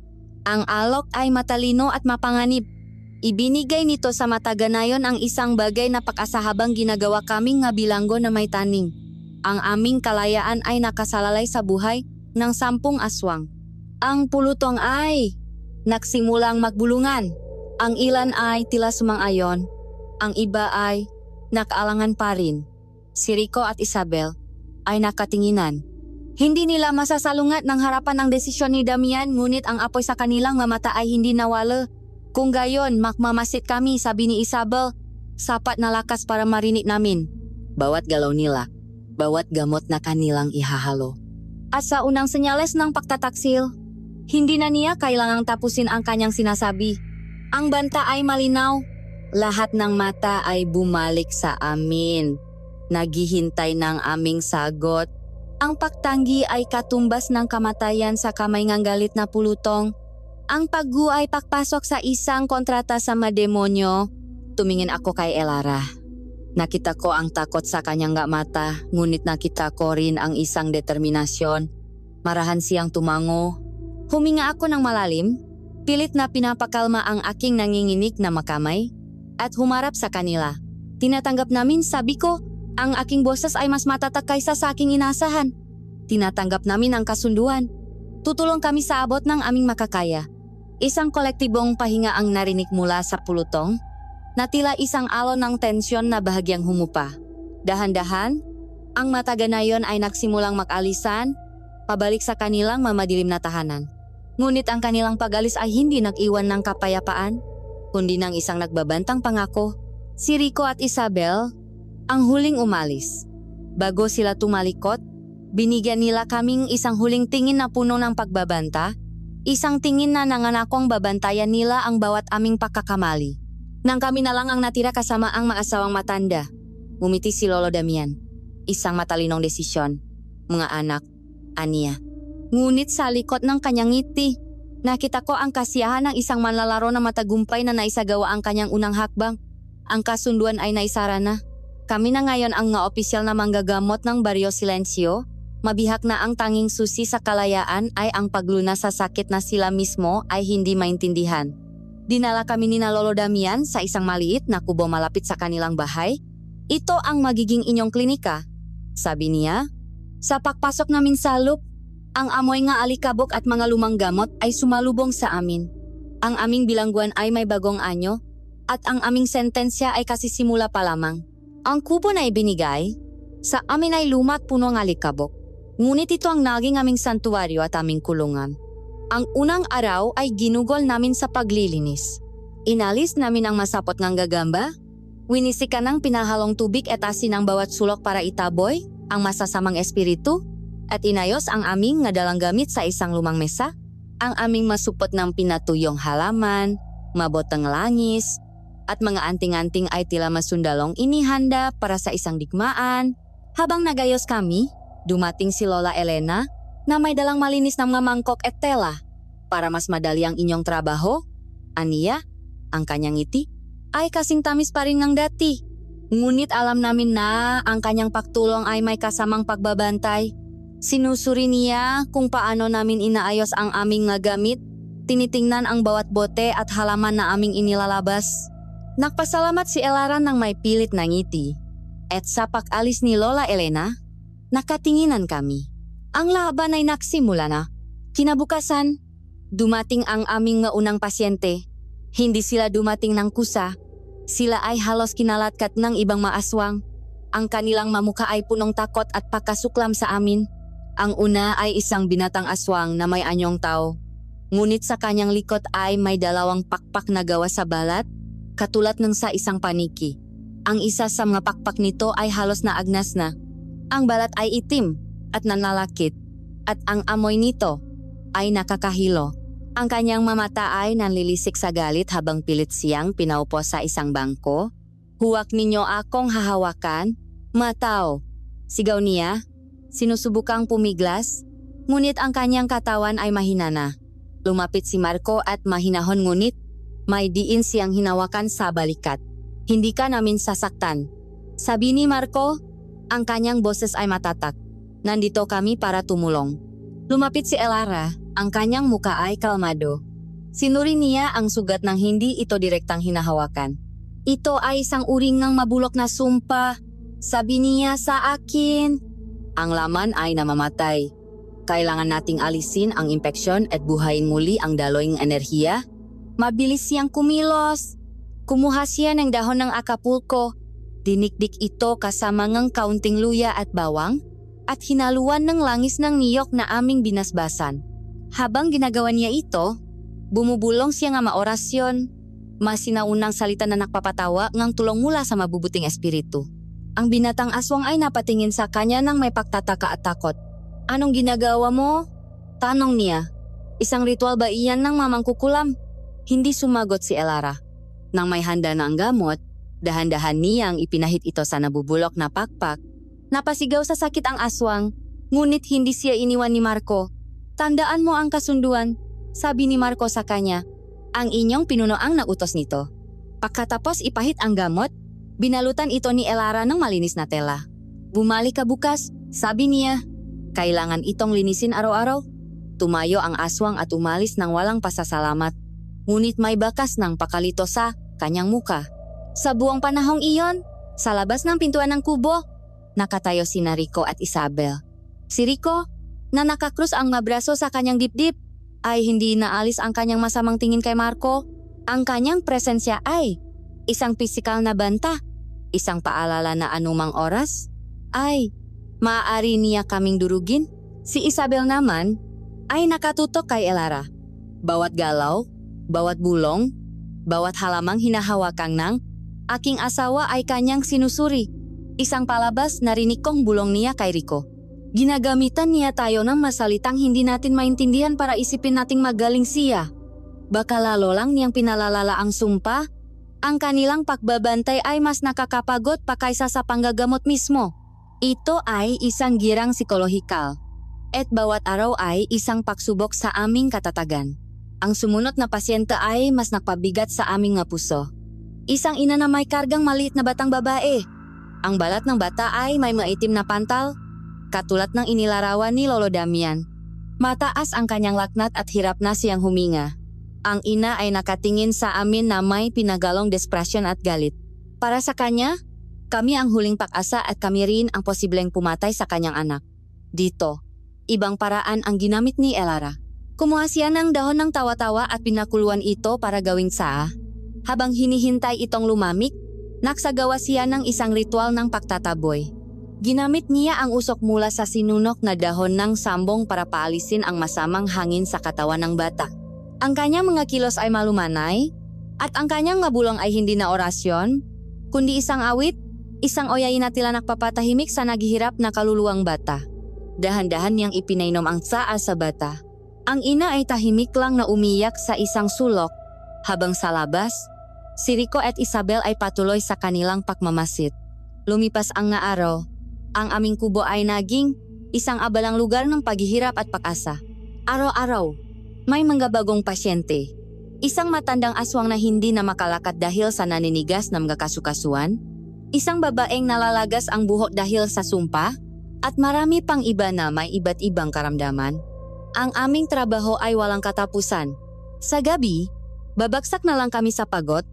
Ang alok ay matalino at mapanganib. Ibinigay nito sa mataganayon ang isang bagay na pag-asa habang ginagawa kaming nga bilanggo na may taning. Ang aming kalayaan ay nakasalalay sa buhay ng 10 aswang. Ang pulutong ay nagsimulang magbulungan. Ang ilan ay tila sumang-ayon. Ang iba ay nakaalangan pa rin. Si Rico at Isabel ay nakatinginan. Hindi nila masasalungat ng harapan ng desisyon ni Damian, ngunit ang apoy sa kanilang mamata ay hindi nawala. Kung gayon, makmamasit kami, sabi ni Isabel. Sapat na lakas para marinig namin. Bawat galaw nila, bawat gamot na kanilang ihahalo. At sa unang senyales ng pagtataksil, hindi na niya kailangang tapusin ang kanyang sinasabi. Ang banta ay malinaw. Lahat ng mata ay bumalik sa amin. Naghihintay ng aming sagot. Ang pagtanggi ay katumbas ng kamatayan sa kamay ng galit na pulutong. Ang paggu ay pagpasok sa isang kontrata sa mademonyo. Tumingin ako kay Elara. Nakita ko ang takot sa kanyang mata, ngunit nakita ko rin ang isang determinasyon. Marahan siyang tumango. Huminga ako ng malalim, pilit na pinapakalma ang aking nanginginig na makamay, at humarap sa kanila. Tinatanggap namin, sabi ko, ang aking boses ay mas matatak kaysa sa aking inasahan. Tinatanggap namin ang kasunduan. Tutulong kami sa abot ng aming makakaya. Isang kolektibong pahinga ang narinig mula sa pulutong. Natila isang alon ng tensyon na bahagyang humupa. Dahan-dahan, ang mata ganayon ay nagsimulang mag-alisan, pabalik sa kanilang mamadilim na tahanan. Ngunit ang kanilang pag-alis ay hindi nag-iwan ng kapayapaan, kundi ng isang nagbabantang pangako. Si Rico at Isabel ang huling umalis. Bago sila tumalikot, binigyan nila kaming isang huling tingin na puno ng pagbabanta, isang tingin na nanganakong babantayan nila ang bawat aming pagkakamali. Nang kami na lang ang natira kasama ang mag-asawang matanda, ngumiti si Lolo Damian. Isang matalinong desisyon, mga anak, aniya. Ngunit sa likod ng kanyang ngiti, nakita ko ang kasiyahan ng isang manlalaro na matagumpay na naisagawa ang kanyang unang hakbang. Ang kasunduan ay naisara na. Kami na ngayon ang nga opisyal na manggagamot ng Barrio Silencio. Mabihak na ang tanging susi sa kalayaan ay ang paglunas sa sakit na sila mismo ay hindi maintindihan. Dinala kami ni na Lolo Damian sa isang maliit na kubo malapit sa kanilang bahay. Ito ang magiging inyong klinika, sabi niya. Sa pagpasok namin sa loob, ang amoy nga alikabok at mga lumang gamot ay sumalubong sa amin. Ang aming bilangguan ay may bagong anyo at ang aming sentensya ay kasisimula pa lamang. Ang kubo na ibinigay, sa amin ay lumat puno ng alikabok. Ngunit ito ang naging aming santuaryo at aming kulungan. Ang unang araw ay ginugol namin sa paglilinis. Inalis namin ang masapot ng gagamba, winisikan ng pinahalong tubig at asin ang bawat sulok para itaboy ang masasamang espiritu, at inayos ang aming ngadalang gamit sa isang lumang mesa, ang aming masupot ng pinatuyong halaman, mabotang langis, at mga anting-anting ay tila masundalong inihanda para sa isang digmaan. Habang nagayos kami, dumating si Lola Elena na may dalang malinis na mga mangkok at tela. Para mas madali ang inyong trabaho, aniya, ang kanyang ngiti, ay kasing tamis pa rin ng dati. Ngunit alam namin na ang kanyang pagtulong ay may kasamang pagbabantay. Sinusuri niya kung paano namin inaayos ang aming nga gamit, tinitingnan ang bawat bote at halaman na aming inilalabas. Nagpasalamat si Elara ng may pilit na ngiti. At sa pag-alis ni Lola Elena, nakatinginan kami. Ang laban ay nagsimula na. Kinabukasan, dumating ang aming nga unang pasyente. Hindi sila dumating ng kusa. Sila ay halos kinalatkat ng ibang maaswang. Ang kanilang mamuka ay punong takot at pakasuklam sa amin. Ang una ay isang binatang aswang na may anyong tao. Ngunit sa kanyang likod ay may dalawang pakpak na gawa sa balat, katulad ng sa isang paniki. Ang isa sa mga pakpak nito ay halos na agnas na. Ang balat ay itim at nanlalakit, at ang amoy nito ay nakakahilo. Ang kanyang mamata ay nanlilisik sa galit habang pilit siyang pinaupo sa isang bangko. Huwag ninyo akong hahawakan, mataw, sigaw niya. Sinusubukang pumiglas, ngunit ang kanyang katawan ay mahina na. Lumapit si Marco at mahinahon ngunit may diin siyang hinawakan sa balikat. Hindi ka namin sasaktan, sabi ni Marco. Ang kanyang boses ay matatak. Nandito kami para tumulong. Lumapit si Elara, ang kanyang muka ay kalmado. Sinuri niya ang sugat ng hindi ito direktang hinahawakan. Ito ay isang uring ng mabulok na sumpa, sabi niya sa akin. Ang laman ay namamatay. Kailangan nating alisin ang impeksyon at buhayin muli ang daloy ng enerhiya. Mabilis siyang kumilos. Kumuha siya ng dahon ng Acapulco. Dinikdik ito kasama ng kaunting luya at bawang at hinaluan ng langis ng niyok na aming binasbasan. Habang ginagawa niya ito, bumubulong siya nga maorasyon. Masinaunang salita na nakpapatawa ngang tulong mula sa mabubuting espiritu. Ang binatang aswang ay napatingin sa kanya ng may pagtataka at takot. Anong ginagawa mo? Tanong niya. Isang ritual ba iyan ng mamang kukulam? Hindi sumagot si Elara. Nang may handa na ang gamot, dahan-dahan niyang ipinahit ito sa nabubulok na pakpak. Napasigaw sa sakit ang aswang, ngunit hindi siya iniwan ni Marco. Tandaan mo ang kasunduan, sabi ni Marco sa kanya. Ang inyong pinuno ang nautos nito. Pagkatapos ipahit ang gamot, binalutan ito ni Elara ng malinis na tela. Bumalik ka bukas, sabi niya. Kailangan itong linisin araw-araw. Tumayo ang aswang at umalis ng walang pasasalamat. Ngunit may bakas ng pakalito sa kanyang muka. Sa buong panahong iyon, sa labas ng pintuan ng kubo, nakatayo sina Rico at Isabel. Si Rico, na nakakrus ang mga braso sa kanyang dibdib, ay hindi naalis ang kanyang masamang tingin kay Marco. Ang kanyang presensya ay isang pisikal na banta, isang paalala na anumang oras, ay maaari niya kaming durugin. Si Isabel naman ay nakatutok kay Elara. Bawat galaw, bawat bulong, bawat halamang hinahawakan ng aking asawa ay kanyang sinusuri. Isang palabas narinig kong bulong niya kay Rico. Ginagamitan niya tayo ng masalitang hindi natin maintindihan para isipin nating magaling siya. Baka lalo lang niyang pinalalala ang sumpa. Ang kanilang pagbabantay ay mas nakakapagod pa kaysa sa panggagamot mismo. Ito ay isang girang psikolohikal. At bawat araw ay isang pagsubok sa aming katatagan. Ang sumunod na pasyente ay mas nakpabigat sa aming nga puso. Isang ina na may kargang maliit na batang babae. Ang balat ng bata ay may maitim na pantal, katulad ng inilarawan ni Lolo Damian. Mataas ang kanyang laknat at hirap na siyang huminga. Ang ina ay nakatingin sa amin na may pinagalong desperasyon at galit. Para sa kanya, kami ang huling pag-asa at kami rin ang posibleng pumatay sa kanyang anak. Dito, ibang paraan ang ginamit ni Elara. Kumuha siya ng dahon ng tawa-tawa at pinakuluan ito para gawing saa. Habang hinihintay itong lumamig, nagsagawa siya ng isang ritual ng pagtataboy. Ginamit niya ang usok mula sa sinunok na dahon ng sambong para paalisin ang masamang hangin sa katawan ng bata. Ang kanyang mga kilos ay malumanay, at ang kanyang mabulong ay hindi na orasyon, kundi isang awit, isang oyayin na tila nakpapatahimik sa naghihirap na kaluluwang bata. Dahan-dahan niyang ipinainom ang saa sa bata. Ang ina ay tahimik lang na umiyak sa isang sulok, habang sa labas, si Rico at Isabel ay patuloy sa kanilang pagmamasid. Lumipas ang nga araw. Ang aming kubo ay naging isang abalang lugar ng paghihirap at pag-asa. Araw-araw, may mga bagong pasyente. Isang matandang aswang na hindi na makalakad dahil sa naninigas na mga kasukasuan. Isang babaeng nalalagas ang buhok dahil sa sumpa. At marami pang iba na may iba't ibang karamdaman. Ang aming trabaho ay walang katapusan. Sa gabi, babagsak na lang kami sa pagod.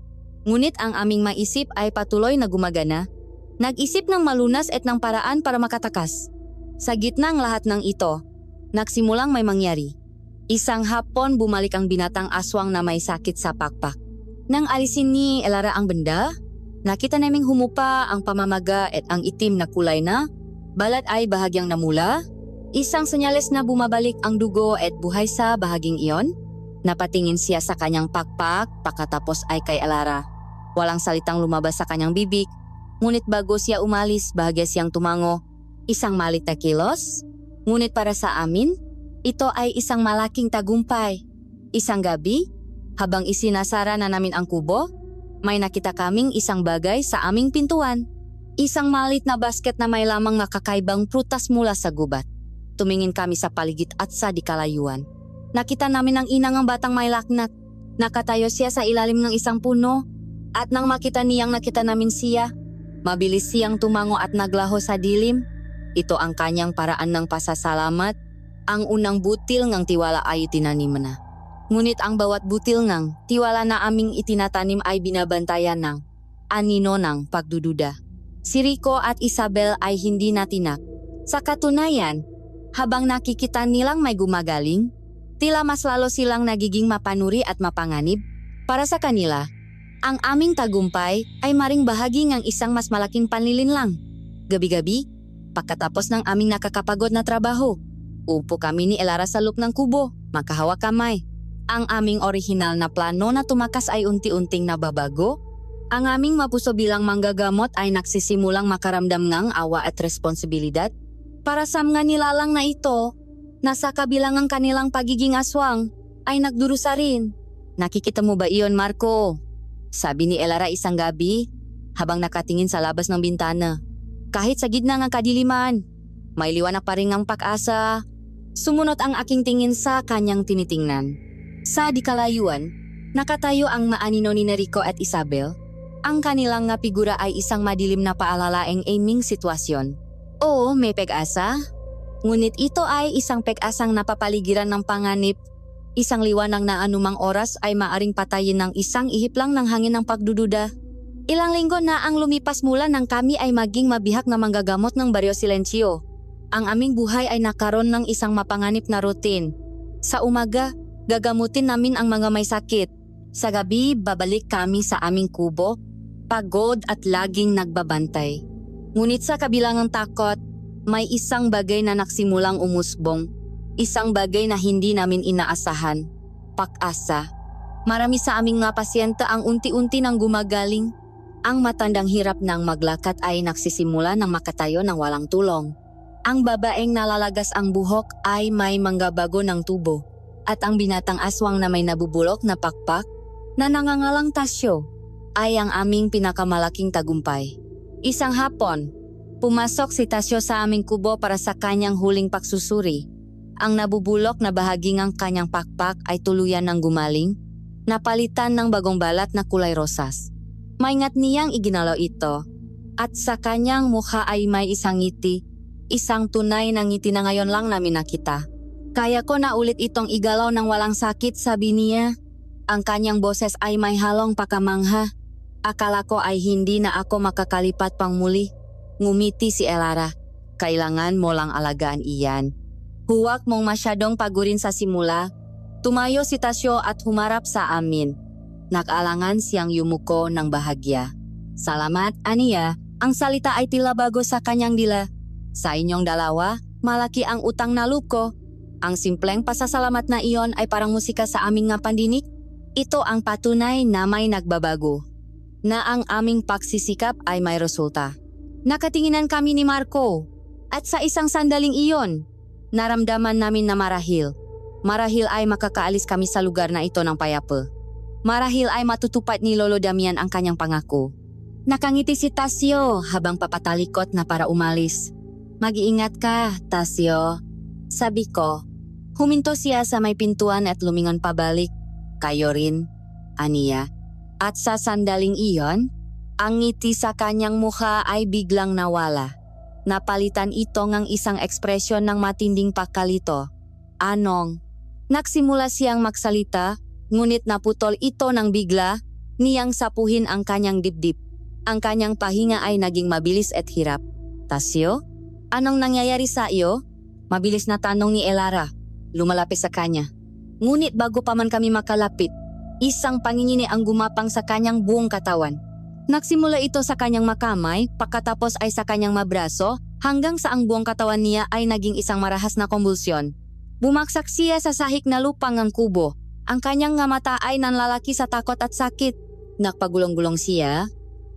Ngunit ang aming maisip ay patuloy na gumagana. Nag-isip ng malunas at ng paraan para makatakas. Sa gitna ng lahat ng ito, nagsimulang may mangyari. Isang hapon bumalik ang binatang aswang na may sakit sa pakpak. Nang alisin ni Elara ang benda, nakita naming humupa ang pamamaga at ang itim na kulay na balat ay bahagyang namula. Isang senyales na bumabalik ang dugo at buhay sa bahaging iyon. Napatingin siya sa kanyang pakpak pagkatapos ay kay Elara. Walang salitang lumabas sa kanyang bibig. Ngunit bago siya umalis, bahagya siyang tumango. Isang malit na kilos. Ngunit para sa amin, ito ay isang malaking tagumpay. Isang gabi, habang isinasara na namin ang kubo, may nakita kaming isang bagay sa aming pintuan. Isang malit na basket na may lamang nakakaibang prutas mula sa gubat. Tumingin kami sa paligid at sa dikalayuan. Nakita namin ang inang ang batang may laknat. Nakatayo siya sa ilalim ng isang puno. At nang makita niyang nakita namin siya, mabilis siyang tumango at naglaho sa dilim. Ito ang kanyang paraan ng pasasalamat. Ang unang butil ng tiwala ay itinanim na. Ngunit ang bawat butil ng tiwala na aming itinatanim ay binabantayan ng anino ng pagdududa. Si Rico at Isabel ay hindi natinak. Sa katunayan, habang nakikita nilang may gumagaling, tila mas lalo silang nagiging mapanuri at mapanganib. Para sa kanila, ang aming tagumpay ay maring bahagi ng isang mas malaking panlilinlang. Gabi-gabi, pagkatapos ng aming nakakapagod na trabaho, upo kami ni Elara sa loob ng kubo, makahawak kamay. Ang aming orihinal na plano na tumakas ay unti-unting nababago. Ang aming mapuso bilang manggagamot ay nagsisimulang makaramdam ng awa at responsibilidad. Para sa mga nilalang na ito, nasa kabilang ang kanilang pagiging aswang, ay nagdurusa rin. Nakikita mo ba iyon, Marco? Sabi ni Elara isang gabi, habang nakatingin sa labas ng bintana. Kahit sa gitna ng kadiliman, may liwanag pa rin ang pag-asa. Sumunod ang aking tingin sa kanyang tinitingnan. Sa dikalayuan, nakatayo ang maanino ni Rico at Isabel. Ang kanilang nga figura ay isang madilim na paalalaeng aming sitwasyon. Oo, may pag-asa. Ngunit ito ay isang pag-asang napapaligiran ng panganib. Isang liwanag na anumang oras ay maaring patayin ng isang ihip lang ng hangin ng pagdududa. Ilang linggo na ang lumipas mula nang kami ay maging mabihag na manggagamot ng Barrio Silencio. Ang aming buhay ay nakaroon ng isang mapanganib na routine. Sa umaga, gagamutin namin ang mga may sakit. Sa gabi, babalik kami sa aming kubo. pagod at laging nagbabantay. Ngunit sa kabilang ng takot, may isang bagay na nagsimulang umusbong. Isang bagay na hindi namin inaasahan. Pag-asa. Marami sa aming mga pasyente ang unti-unti nang gumagaling. Ang matandang hirap ng maglakad ay nagsisimula ng makatayo ng walang tulong. Ang babaeng nalalagas ang buhok ay may manggabago ng tubo. At ang binatang aswang na may nabubulok na pakpak na nangangalang Tasyo ay ang aming pinakamalaking tagumpay. Isang hapon, pumasok si Tasyo sa aming kubo para sa kanyang huling pagsusuri. Ang nabubulok na bahaging ang kanyang pakpak ay tuluyan ng gumaling, napalitan ng bagong balat na kulay rosas. Maingat niyang iginalaw ito, at sa kanyang mukha ay may isang ngiti, isang tunay na ngiti na ngayon lang namin nakita. Kaya ko na ulit itong igalaw ng walang sakit, sabi niya. Ang kanyang boses ay may halong pakamangha. Akala ko ay hindi na ako makakalipat pang muli. Ngumiti si Elara. Kailangan mo lang alagaan iyan. Huwag mong masyadong pagurin sa simula. Tumayo si Tasyo at humarap sa amin. Nag-alangan siyang yumuko ng bahagya. Salamat, Aniya. Ang salita ay tila bago sa kanyang dila. Sa inyong dalawa, malaki ang utang na loob ko. Ang simpleng pasasalamat na iyon ay parang musika sa aming nga pandinig. Ito ang patunay na may nagbabago. Na ang aming pagsisikap ay may resulta. Nakatinginan kami ni Marco. At sa isang sandaling iyon, naramdaman namin na marahil ay makakaalis kami sa lugar na ito ng payapa. Marahil ay matutupad ni Lolo Damian ang kanyang pangako. Nakangiti si Tasyo habang papatalikot na para umalis. Mag-iingat ka, Tasyo. Sabi ko. Huminto siya sa may pintuan at lumingon pabalik. Kayo rin, Aniya. At sa sandaling iyon, ang ngiti sa kanyang mukha ay biglang nawala. Napalitan ito ng isang ekspresyon ng matinding pagkalito. Anong? Nagsimula siyang magsalita, ngunit naputol ito ng bigla, niyang sapuhin ang kanyang dibdib. Ang kanyang pahinga ay naging mabilis at hirap. Tasyo? Anong nangyayari sa iyo? Mabilis na tanong ni Elara, lumalapit sa kanya. Ngunit bago pa man kami makalapit, isang pangingini ang gumapang sa kanyang buong katawan. Nagsimula ito sa kanyang makamay, pagkatapos ay sa kanyang mabraso, hanggang sa ang buong katawan niya ay naging isang marahas na konvulsyon. Bumaksak siya sa sahig na lupang ng kubo. Ang kanyang nga mata ay nanlalaki sa takot at sakit. Nagpagulong-gulong siya.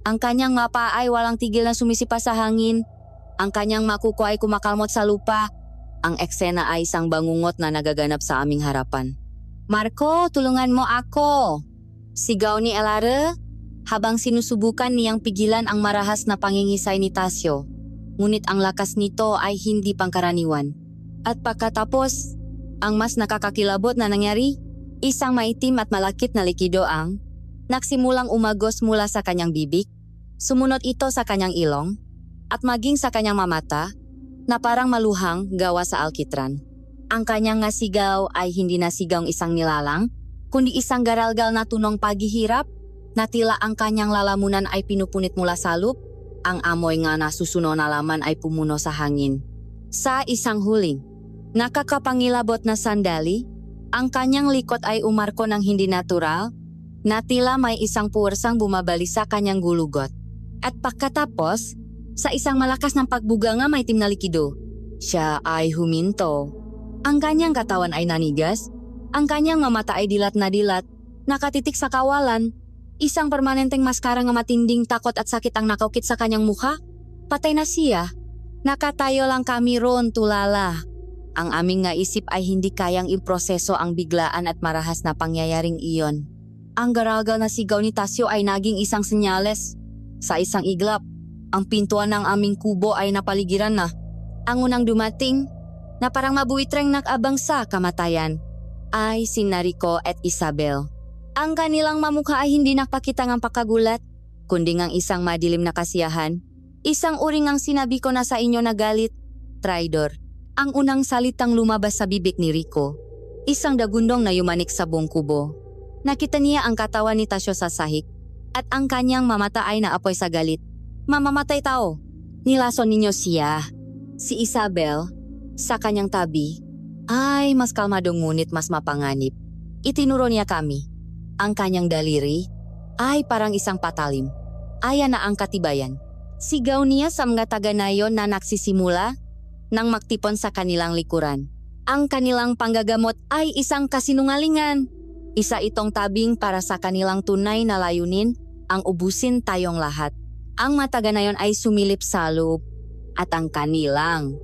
Ang kanyang nga paa ay walang tigil na sumisipa sa hangin. Ang kanyang makuko ay kumakalmot sa lupa. Ang eksena ay isang bangungot na nagaganap sa aming harapan. Marco, tulungan mo ako! Sigaw ni Elara habang sinusubukan niyang pigilan ang marahas na pangingisay ni Tasyo. Ngunit ang lakas nito ay hindi pangkaraniwan. At pagkatapos, ang mas nakakakilabot na nangyari, isang maitim at malakit na likido ang nagsimulang umagos mula sa kanyang bibig, sumunod ito sa kanyang ilong, at maging sa kanyang mamata na parang maluhang gawa sa alkitran. Ang kanyang nga sigaw ay hindi na sigaw isang nilalang, kundi isang garalgal na tunong paghihirap na tila ang kanyang lalamunan ay pinupunit mula sa lup, ang amoy nga nasusuno na laman ay pumuno sa hangin. Sa isang huling, nakakapangilabot na sandali, ang kanyang likod ay umarko ng hindi natural, na tila may isang puwersang bumabali sa kanyang gulugot. At pagkatapos, sa isang malakas ng pagbuga nga may itim na likido, siya ay huminto. Ang kanyang katawan ay nanigas, ang kanyang mata ay dilat na dilat, nakatitik sa kawalan, isang permanenteng maskara nga matinding takot at sakit ang nakaukit sa kanyang mukha. Patay na siya. Nakatayo lang kami roon, tulala. Ang aming nga isip ay hindi kayang iproseso ang biglaan at marahas na pangyayaring iyon. Ang garagal na sigaw ni Tasyo ay naging isang senyales. Sa isang iglap, ang pintuan ng aming kubo ay napaligiran na. Ang unang dumating, na parang mabuitreng nag-abang sa kamatayan, ay si Rico at Isabel. Ang kanilang mamukha ay hindi nakpakita ng pagkagulat, kundi ngang isang madilim na kasiyahan. Isang uring ang sinabi ko na sa inyo na galit, traidor. Ang unang salitang lumabas sa bibig ni Rico. Isang dagundong na yumanik sa buong kubo. Nakita niya ang katawan ni Tasyo sa sahig, at ang kanyang mamata ay naapoy sa galit. Mamamatay tao. Nilason ninyo siya. Si Isabel, sa kanyang tabi, ay mas kalmadong ngunit mas mapanganib. Itinuro niya kami. Ang kanyang daliri ay parang isang patalim. aya na ang katibayan. Sigaw niya sa mga taga-nayon na nagsisimula nang magtipon sa kanilang likuran. Ang kanilang panggagamot ay isang kasinungalingan. Isa itong tabing para sa kanilang tunay na layunin, ang ubusin tayong lahat. Ang mga taga-nayon ay sumilip sa loob at ang kanilang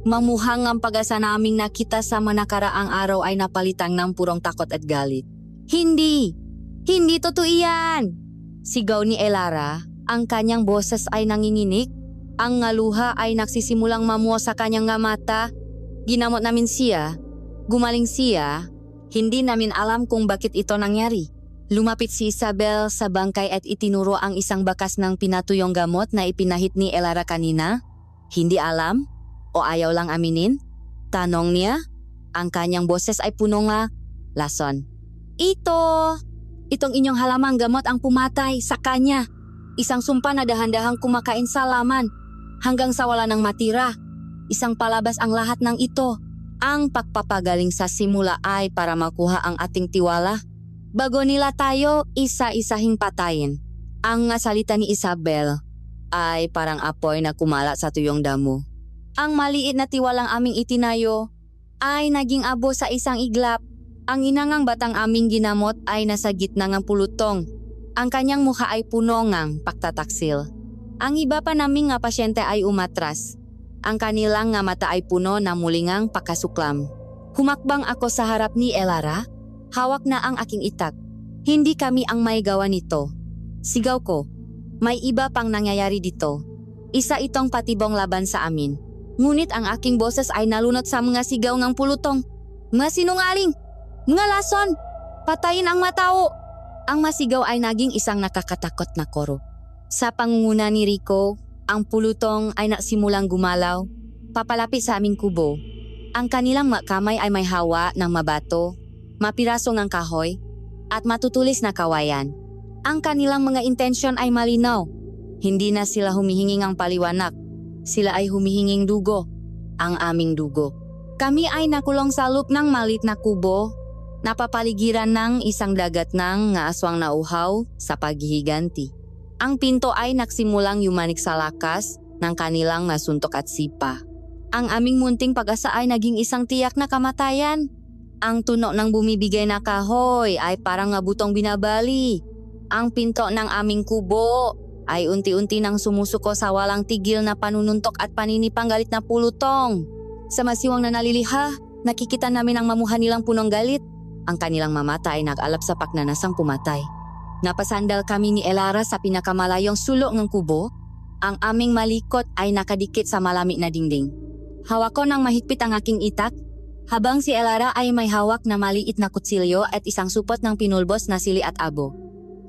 mamuhang ang pag-asa naming nakita sa manakaraang araw ay napalitang ng purong takot at galit. Hindi! Hindi totoo iyan! Sigaw ni Elara, ang kanyang boses ay nanginginig. Ang ngaluha ay nagsisimulang mamuo sa kanyang nga mata. Ginamot namin siya, gumaling siya, hindi namin alam kung bakit ito nangyari. Lumapit si Isabel sa bangkay at itinuro ang isang bakas ng pinatuyong gamot na ipinahit ni Elara kanina. Hindi alam? O ayaw lang aminin? Tanong niya. Ang kanyang boses ay puno nga lason. Itong inyong halamang gamot ang pumatay sa kanya. Isang sumpa na dahan-dahang kumakain sa laman hanggang sa wala nang matira. Isang palabas ang lahat ng ito. Ang pagpapagaling sa simula ay para makuha ang ating tiwala. Bago nila tayo isa-isahing patayin. Ang salita ni Isabel ay parang apoy na kumala sa tuyong damo. Ang maliit na tiwalang aming itinayo ay naging abo sa isang iglap. Ang inangang batang aming ginamot ay nasa gitna ng pulutong. Ang kanyang mukha ay puno ngang pagtataksil. Ang iba pa naming nga pasyente ay umatras. Ang kanilang nga mata ay puno na mulingang pakasuklam. Humakbang ako sa harap ni Elara. Hawak na ang aking itak. Hindi kami ang may gawa nito. Sigaw ko. May iba pang nangyayari dito. Isa itong patibong laban sa amin. Ngunit ang aking boses ay nalunot sa mga sigaw ng pulutong. Mga sinungaling! Mga lason! Patayin ang mga tao! Ang masigaw ay naging isang nakakatakot na koro. Sa pangunguna ni Rico, ang pulutong ay nasimulang gumalaw, papalapit sa aming kubo. Ang kanilang kamay ay may hawa ng mabato, mapiraso ng kahoy, at matutulis na kawayan. Ang kanilang mga intensyon ay malinaw. Hindi na sila humihinging ang paliwanag. Sila ay humihinging dugo, ang aming dugo. Kami ay nakulong sa loob ng malit na kubo, napapaligiran ng isang dagat ng nga aswang na uhaw sa paghihiganti. Ang pinto ay nagsimulang yumanik sa lakas ng kanilang nasuntok at sipa. Ang aming munting pag-asa ay naging isang tiyak na kamatayan. Ang tunog ng bumibigay na kahoy ay parang nga butong binabali. Ang pinto ng aming kubo ay unti-unti nang sumusuko sa walang tigil na panununtok at paninipang galit na pulutong. Sa masiwang na naliliha, nakikita namin ang mamuha nilang punong galit. Ang kanilang mamata ay nag-alap sa pagnanasang pumatay. Napasandal kami ni Elara sa pinakamalayong sulok ng kubo. Ang aming malikot ay nakadikit sa malamig na dingding. Hawak ko ng mahigpit ang aking itak, habang si Elara ay may hawak na maliit na kutsilyo at isang supot ng pinulbos na sili at abo.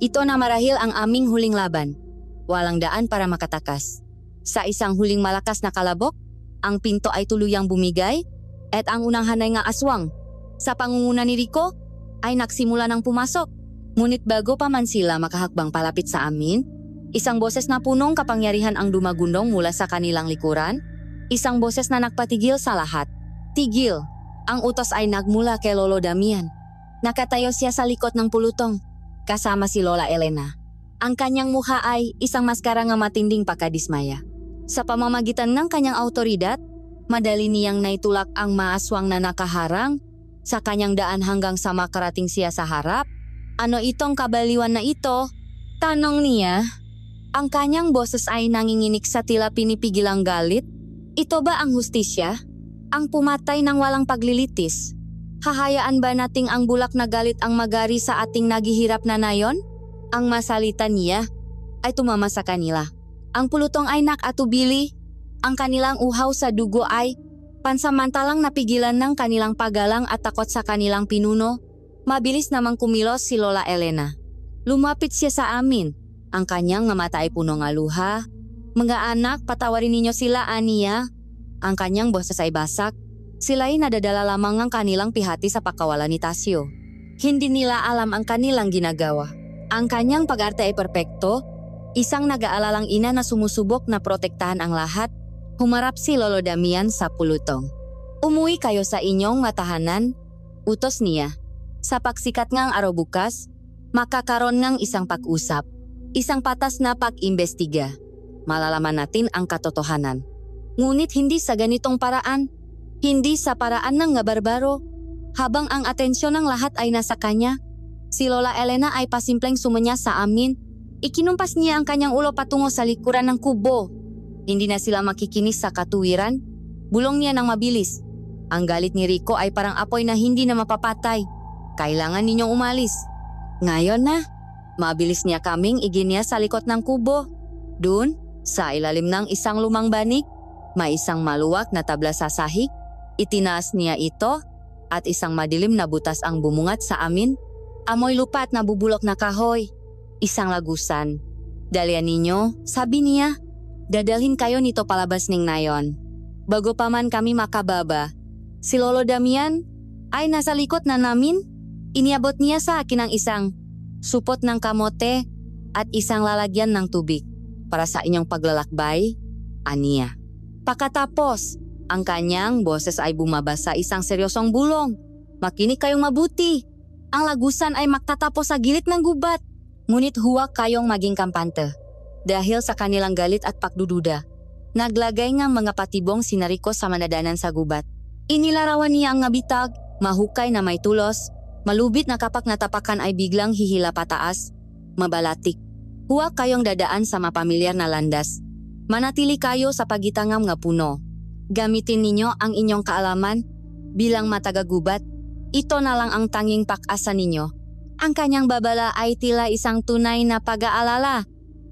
Ito na marahil ang aming huling laban. Walang daan para makatakas. Sa isang huling malakas na kalabok, ang pinto ay tuluyang bumigay at ang unang hanay nga aswang sa pangunguna ni Rico ay nagsimula ng pumasok. Ngunit bago pa man sila makahakbang palapit sa amin, isang boses na punong kapangyarihan ang dumagundong mula sa kanilang likuran. Isang boses na nagpatigil sa lahat. Tigil! Ang utos ay nagmula kay Lolo Damian. Nakatayo siya sa likod ng pulutong, kasama si Lola Elena. Ang kanyang mukha ay isang maskara nga matinding pagkadismaya. Sa pamamagitan ng kanyang autoridad, madali niyang naitulak ang maaswang na nakaharang sa kanyang daan hanggang sa makarating siya sa harap. Ano itong kabaliwan na ito? Tanong niya. Ang kanyang boses ay nanginginig sa tila pinipigil ang galit. Ito ba ang hustisya? Ang pumatay ng walang paglilitis? Hahayaan ba nating ang bulak na galit ang magari sa ating naghihirap na nayon? Ang masalita niya ay tumama sa kanila. Ang pulutong ay nakatubili. Ang kanilang uhaw sa dugo ay pansamantalang napigilan ng kanilang paggalang at takot sa kanilang pinuno. Mabilis namang kumilos si Lola Elena. Lumapit siya sa amin. Ang kanyang nga mata ay puno nga luha. Mga anak, patawarin ninyo sila, aniya. Ang kanyang boses ay basak. Sila'y nadadala lamang ang kanilang pihati sa pagkawalan ni Tasio. Hindi nila alam ang kanilang ginagawa. Ang kanyang pag-arte ay perpekto. Isang nag-aalalang ina na sumusubok na protektahan ang lahat. Humarap si Lolo Damian sa pulutong. Umuwi kayo sa inyong matahanan, utos niya. Sa pagsikat ngang araw bukas, makakaroon ngang isang pag-usap. Isang patas na pag-imbestiga. Malalaman natin ang katotohanan. Ngunit hindi sa ganitong paraan. Hindi sa paraan ng nga barbaro. Habang ang atensyon ng lahat ay nasa kanya, si Lola Elena ay pasimpleng sumanya sa amin. Ikinumpas niya ang kanyang ulo patungo sa likuran ng kubo. Hindi na sila makikinis sa katuwiran. Bulong niya ng mabilis. Ang galit ni Rico ay parang apoy na hindi na mapapatay. Kailangan ninyong umalis. Ngayon na. Mabilis niya kaming iginya sa likod ng kubo. Doon, sa ilalim ng isang lumang banig, may isang maluwag na tabla sa sahig. Itinaas niya ito at isang madilim na butas ang bumungat sa amin. Amoy lupa at nabubulok na kahoy. Isang lagusan. Dalian ninyo, sabi niya. Dadalhin kayo nito palabas ning nayon. Bago pa man kami makababa, si Lolo Damian ay nasa likod na namin. Iniabot niya sa akin ang isang supot ng kamote at isang lalagyan ng tubig para sa inyong paglalakbay, aniya. Pagkatapos, ang kanyang boses ay bumaba sa isang seryosong bulong. Makinig kayong mabuti. Ang lagusan ay magtatapos sa gilid ng gubat. Ngunit huwag kayong maging kampante. Dahil sa kanilang galit at pagdududa, naglagay ng mga patibong si Rico sa manadanan sa gubat. Inilarawan niya ang ngabitag, mahukay na may tulos, malubit na kapag natapakan ay biglang hihila pataas, mabalatik. Huwag kayong dadaan sa mapamilyar na landas. Manatili kayo sa pagitangam nga puno. Gamitin ninyo ang inyong kaalaman bilang matagagubat. Ito na lang ang tanging pak-asa ninyo. Ang kanyang babala ay tila isang tunay na pag-aalala.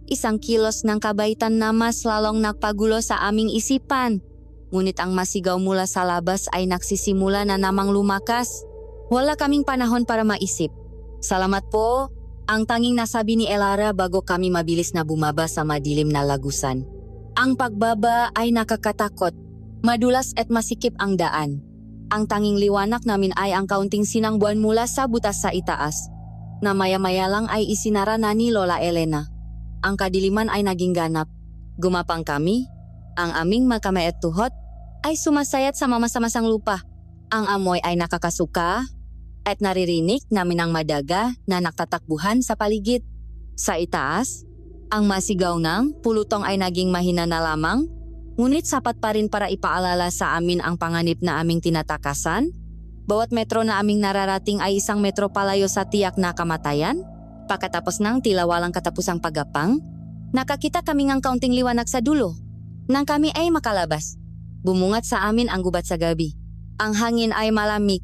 Isang kilos ng kabaitan na mas lalong nagpagulo sa aming isipan. Ngunit ang masigaw mula sa labas ay nagsisimula na namang lumakas. Wala kaming panahon para maisip. Salamat po, ang tanging nasabi ni Elara bago kami mabilis na bumaba sa madilim na lagusan. Ang pagbaba ay nakakatakot. Madulas at masikip ang daan. Ang tanging liwanag namin ay ang kaunting sinang buwan mula sa butas sa itaas, na maya-maya lang ay isinara na ni Lola Elena. Ang kadiliman ay naging ganap. Gumapang kami. Ang aming makamay at tuhod ay sumasayat sa mamasamasang lupa. Ang amoy ay nakakasuka at naririnig namin ang madaga na nagtatakbuhan sa paligid. Sa itaas, ang masigaw ng pulutong ay naging mahina na lamang, ngunit sapat pa rin para ipaalala sa amin ang panganib na aming tinatakasan. Bawat metro na aming nararating ay isang metro palayo sa tiyak na kamatayan. Pagkatapos ng tila walang katapusang pagapang, nakakita kami ng kaunting liwanag sa dulo. Nang kami ay makalabas, bumungat sa amin ang gubat sa gabi. Ang hangin ay malamig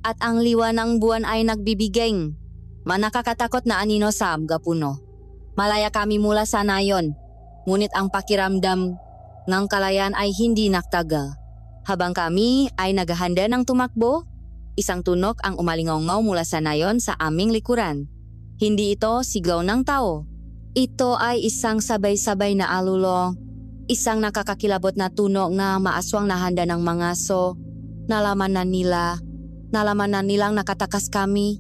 at ang liwa ng buwan ay nagbibigay. Manakakatakot na anino sa gapuno. Malaya kami mula sa nayon, ngunit ang pakiramdam ng kalayan ay hindi naktagal. Habang kami ay naghahanda ng tumakbo, isang tunok ang umalingaw mula sa nayon sa aming likuran. Hindi ito sigaw ng tao. Ito ay isang sabay-sabay na alulong, isang nakakakilabot na tunog na maaswang na handa ng mga aso. Nalaman na nilang nakatakas kami.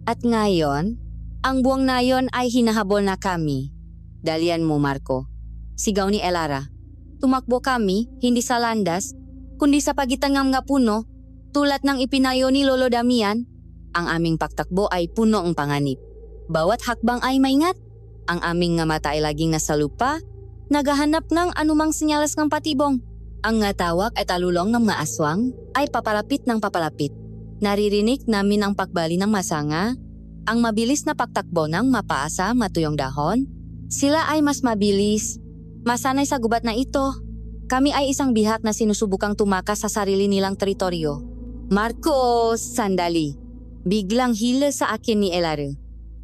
At ngayon, ang buwang nayon ay hinahabol na kami. Dalian mo, Marco. Sigaw ni Elara. Tumakbo kami, hindi sa landas, kundi sa pagitan ng mga puno, tulad ng ipinayo ni Lolo Damian. Ang aming pagtakbo ay puno ang panganib. Bawat hakbang ay maingat. Ang aming nga mata ay laging nasa lupa, naghahanap ng anumang sinyalas ng patibong. Ang nga tawag at alulong ng mga aswang ay papalapit ng papalapit. Naririnig namin ang pagbali ng masanga, ang mabilis na pagtakbo ng mapaasa matuyong dahon. Sila ay mas mabilis, masanay sa gubat na ito. Kami ay isang bihak na sinusubukang tumakas sa sarili nilang teritoryo. Marcos, sandali. Biglang hila sa akin ni Elara.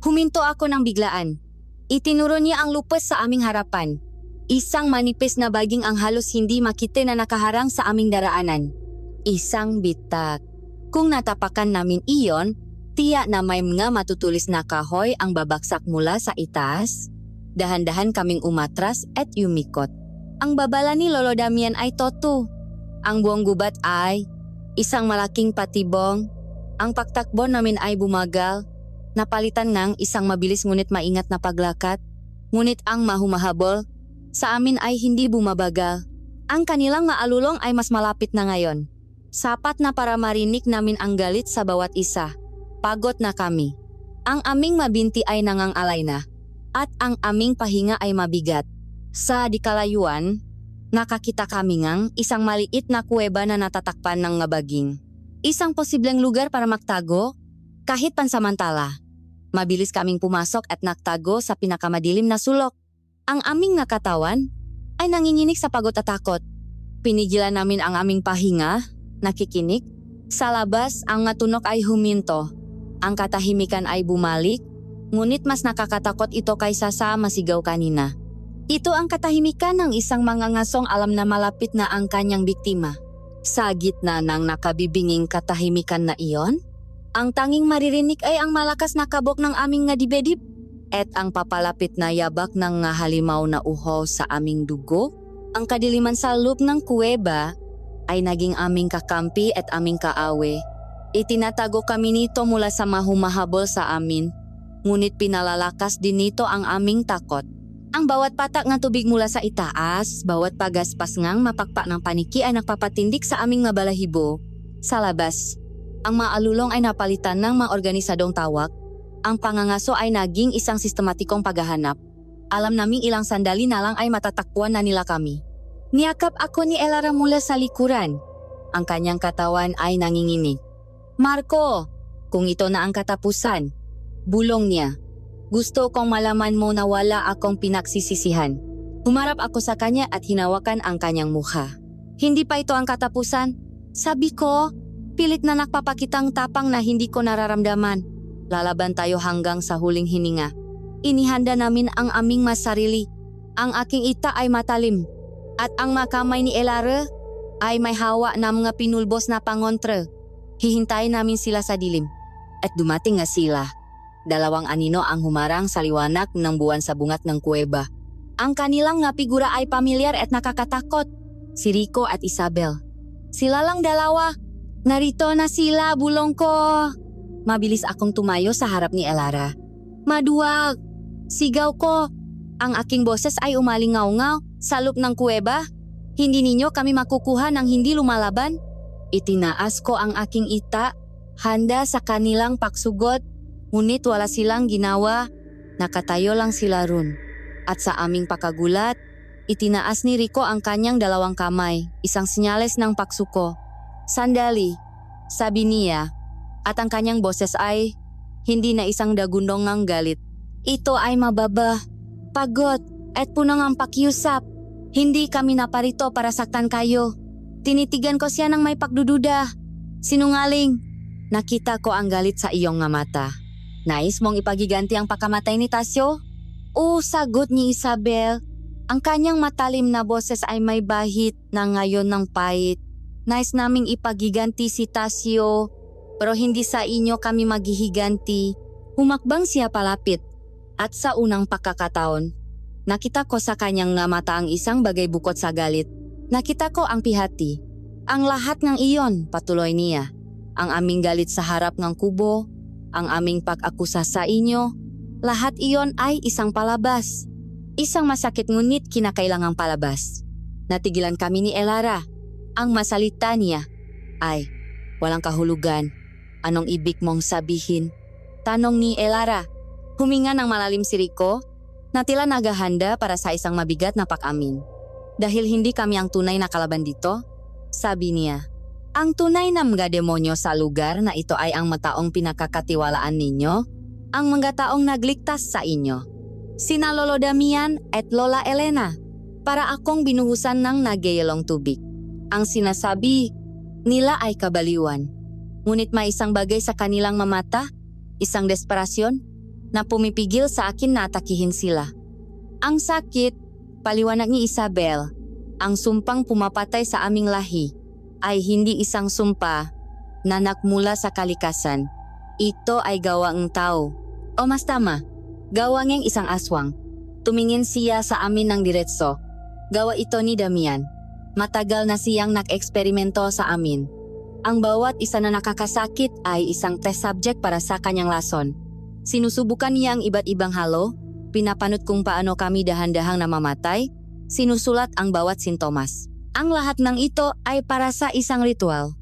Huminto ako ng biglaan. Itinuro niya ang lupas sa aming harapan. Isang manipis na baging ang halos hindi makita na nakaharang sa aming daraanan. Isang bitak. Kung natapakan namin iyon, tiyak na may mga matutulis na kahoy ang babaksak mula sa itaas. Dahan-dahan kaming umatras at yumikot. Ang babala ni Lolo Damian ay toto. Ang buong gubat ay isang malaking patibong. Ang pagtakbo namin ay bumagal. Napalitan ng isang mabilis ngunit maingat na paglakat. Ngunit ang mahumahabol sa amin ay hindi bumabagal. Ang kanilang maalulong ay mas malapit na ngayon. Sapat na para marinig namin ang galit sa bawat isa. Pagod na kami. Ang aming mabinti ay nangangalay na. at ang aming pahinga ay mabigat. Sa dikalayuan, nakakita kami ngang isang maliit na kuweba na natatakpan ng ngabaging. Isang posibleng lugar para magtago, kahit pansamantala. Mabilis kaming pumasok at nagtago sa pinakamadilim na sulok. Ang aming nakatawan ay nanginginig sa pagod at takot. Pinigilan namin ang aming pahinga, nakikinig. Sa labas, ang ngatunok ay huminto. Ang katahimikan ay bumalik, ngunit mas nakakatakot ito kaysa sa masigaw kanina. Ito ang katahimikan ng isang mangangasong alam na malapit na ang kanyang biktima. Sa gitna ng nakabibinging katahimikan na iyon, ang tanging maririnig ay ang malakas na kabok ng aming ngadibedib at ang papalapit na yabak ng halimaw na uhaw sa aming dugo. Ang kadiliman sa loob ng kuweba ay naging aming kakampi at aming kaawe. Itinatago kami nito mula sa mahumahabol sa amin, ngunit pinalalakas din nito ang aming takot. Ang bawat patak ng tubig mula sa itaas, bawat pagaspas ngang mapakpak ng paniki ay nagpapatindik sa aming mabalahibo. Sa labas, ang maalulong ay napalitan ng maorganisadong tawak. Ang pangangaso ay naging isang sistematikong paghahanap. Alam naming ilang sandali na lang ay matatakbuhan na nila kami. Niyakap ako ni Elara mula sa likuran. Ang kanyang katawan ay nanginginig. Marco, kung ito na ang katapusan, bulong niya. Gusto kong malaman mo na wala akong pinagsisisihan. Humarap ako sa kanya at hinawakan ang kanyang mukha. Hindi pa ito ang katapusan. Sabi ko, pilit na nagpapakitang tapang na hindi ko nararamdaman. Lalaban tayo hanggang sa huling hininga. Inihanda namin ang aming masarili. Ang aking ita ay matalim. At ang makamay ni Elara ay may hawa na mga pinulbos na pangontra. Hihintayin namin sila sa dilim. At dumating nga sila. Dalawang anino ang humarang sa liwanag ng buwan sa bungat ng kuweba. Ang kanilang nga figura ay pamilyar at nakakatakot. Si Rico at Isabel. Sila lang dalawa. Narito na sila, bulong ko. Mabilis akong tumayo sa harap ni Elara. Maduwag! Sigaw ko. Ang aking boses ay umalingaw-ngaw sa loob ng kuweba. Hindi ninyo kami makukuha ng hindi lumalaban. Itinaas ko ang aking ita, handa sa kanilang paksugot. Ngunit wala silang ginawa, nakatayo lang sila ron. At sa aming pakagulat, itinaas ni Rico ang kanyang dalawang kamay, isang senyales ng paksuko. Sandali, sabi niya, at ang kanyang boses ay hindi na isang dagundong ng galit. Ito ay mababa, pagod, at punong ang pakiusap. Hindi kami naparito para saktan kayo. Tinitigan ko siya ng may pagdududa. Sinungaling, nakita ko ang galit sa iyong nga mata. Nais mong ipagiganti ang pagkamatay ni Tasyo? Oo, sagot ni Isabel. Ang kanyang matalim na boses ay may bahit na ngayon ng pait. Nais naming ipagiganti si Tasyo, pero hindi sa inyo kami maghihiganti. Humakbang siya palapit. At sa unang pagkakataon, nakita ko sa kanyang nga mata ang isang bagay bukod sa galit. Nakita ko ang pihati. Ang lahat ng iyon, patuloy niya. Ang aming galit sa harap ng kubo, ang aming pag-akusa sa inyo, lahat iyon ay isang palabas. Isang masakit ngunit kinakailangang palabas. Natigilan kami ni Elara. Ang masalita niya ay, walang kahulugan. Anong ibig mong sabihin? Tanong ni Elara. Huminga ng malalim si Rico, na tila naghahanda para sa isang mabigat na pag-amin. Dahil hindi kami ang tunay na kalaban dito, sabi niya. Ang tunay na mga demonyo sa lugar na ito ay ang mataong pinakakatiwalaan ninyo, ang mga taong nagligtas sa inyo. Sina Lolo Damian at Lola Elena, para akong binuhusan ng nagyayalong tubig. Ang sinasabi nila ay kabaliwan. Ngunit may isang bagay sa kanilang mamata, isang desperasyon, na pumipigil sa akin na atakihin sila. Ang sakit, paliwanag ni Isabel, ang sumpang pumapatay sa aming lahi, ay hindi isang sumpa na nagmula sa kalikasan. Ito ay gawang tao. O mas tama, gawang ng isang aswang. Tumingin siya sa amin ng diretso. Gawa ito ni Damian. Matagal na siyang nag-eksperimento sa amin. Ang bawat isa na nakakasakit ay isang test subject para sa kanyang lason. Sinusubukan niya ang iba't ibang halo, pinapanot kung paano kami dahan-dahang namamatay, sinusulat ang bawat sintomas. Ang lahat ng ito ay para sa isang ritual.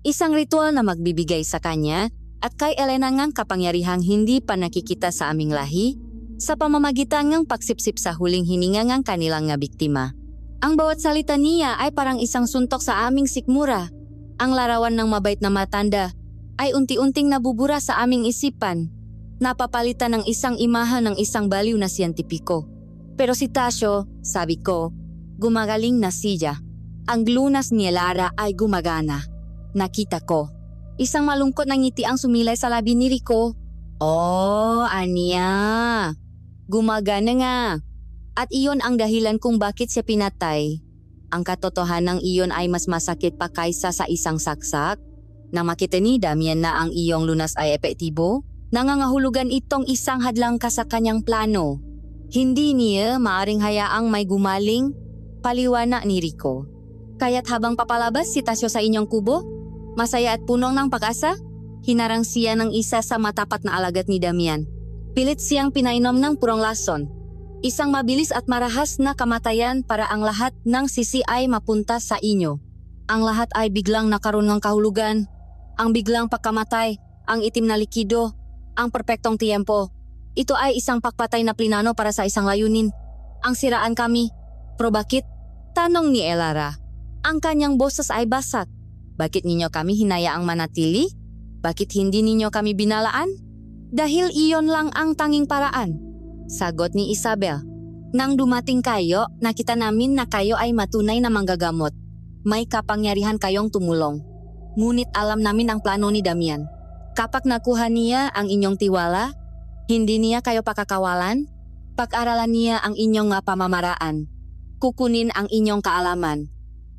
Isang ritual na magbibigay sa kanya at kay Elena ngang kapangyarihang hindi pa nakikita sa aming lahi, sa pamamagitan ng pagsipsip sa huling hininga ng kanilang nga biktima. Ang bawat salita niya ay parang isang suntok sa aming sikmura. Ang larawan ng mabait na matanda ay unti-unting nabubura sa aming isipan. Napapalitan ng isang imahan ng isang baliw na siyentipiko. Pero si Tasyo, sabi ko, gumagaling na siya. Ang lunas ni Elara ay gumagana. Nakita ko. Isang malungkot na ngiti ang sumilay sa labi ni Rico. Oh, aniya. Gumagana nga. At iyon ang dahilan kung bakit siya pinatay. Ang katotohanan ng iyon ay mas masakit pa kaysa sa isang saksak. Na makita ni Damian na ang iyong lunas ay epektibo, nangangahulugan itong isang hadlang ka sa kanyang plano. Hindi niya maaring hayaang may gumaling, paliwanag ni Rico. Kaya't habang papalabas si Tasyo sa inyong kubo, masaya at punong ng pag-asa, hinarang siya ng isa sa matapat na alagad ni Damian. Pilit siyang pinainom ng purong lason. Isang mabilis at marahas na kamatayan para ang lahat ng sisi ay mapunta sa inyo. Ang lahat ay biglang nakaroon ng kahulugan. Ang biglang pagkamatay, ang itim na likido, ang perpektong tiempo. Ito ay isang pagpatay na plinano para sa isang layunin. Ang siraan kami. Pero bakit? Tanong ni Elara. Ang kanyang boses ay basat. Bakit ninyo kami hinayaang manatili? Bakit hindi ninyo kami binalaan? Dahil iyon lang ang tanging paraan. Sagot ni Isabel. Nang dumating kayo, nakita namin na kayo ay matunay na manggagamot. May kapangyarihan kayong tumulong. Ngunit alam namin ang plano ni Damian. Kapag nakuha niya ang inyong tiwala, hindi niya kayo pakakawalan, pag-aralan niya ang inyong pamamaraan, kukunin ang inyong kaalaman,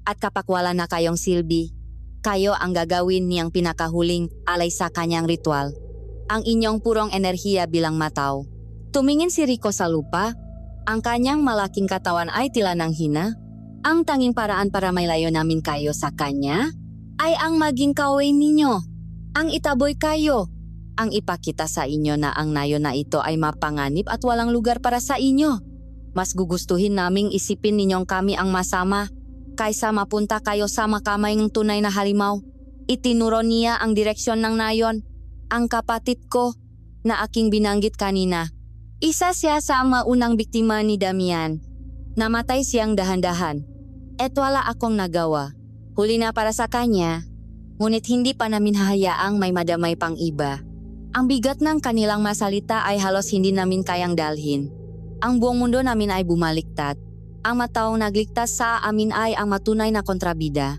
at kapag wala na kayong silbi, kayo ang gagawin niyang pinakahuling alay sa kanyang ritual, ang inyong purong enerhiya bilang mataw. Tumingin si Rico sa lupa, ang kanyang malaking katawan ay tila nang hina. Ang tanging paraan para mailayo namin kayo sa kanya ay ang maging kaway ninyo, ang itaboy kayo, ang ipakita sa inyo na ang nayon na ito ay mapanganib at walang lugar para sa inyo. Mas gugustuhin naming isipin ninyong kami ang masama kaysa mapunta kayo sa makamay ng tunay na halimaw. Itinuro niya ang direksyon ng nayon, ang kapatid ko na aking binanggit kanina. Isa siya sa maunang biktima ni Damian. Namatay siyang dahan-dahan. At wala akong nagawa. Huli na para sa kanya, ngunit hindi pa namin hahayaang may madamay pang iba. Ang bigat ng kanilang masalita ay halos hindi namin kayang dalhin. Ang buong mundo namin ay bumaliktad. Ang mataong nagligtas sa amin ay ang matunay na kontrabida.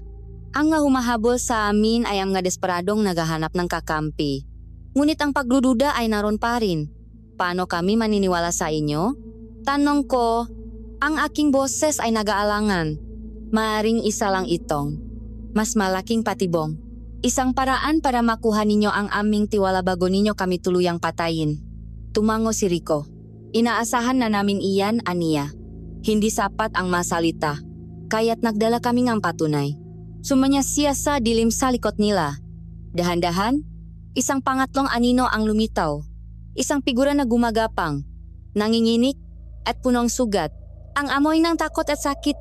Ang nga humahabol sa amin ay ang nga desperadong naghahanap ng kakampi. Ngunit ang pagdududa ay naroon pa rin. Paano kami maniniwala sa inyo? Tanong ko, ang aking boses ay nag-aalangan. Maaring isa lang itong mas malaking patibong. Isang paraan para makuha ninyo ang aming tiwala bago ninyo kami tuluyang patayin. Tumango si Rico. Inaasahan na namin iyan, aniya. Hindi sapat ang masalita. Kaya't nagdala kami ng patunay. Sumanya siya sa dilim sa likod nila. Dahan-dahan, isang pangatlong anino ang lumitaw. Isang figura na gumagapang, nanginginig at punong sugat. Ang amoy ng takot at sakit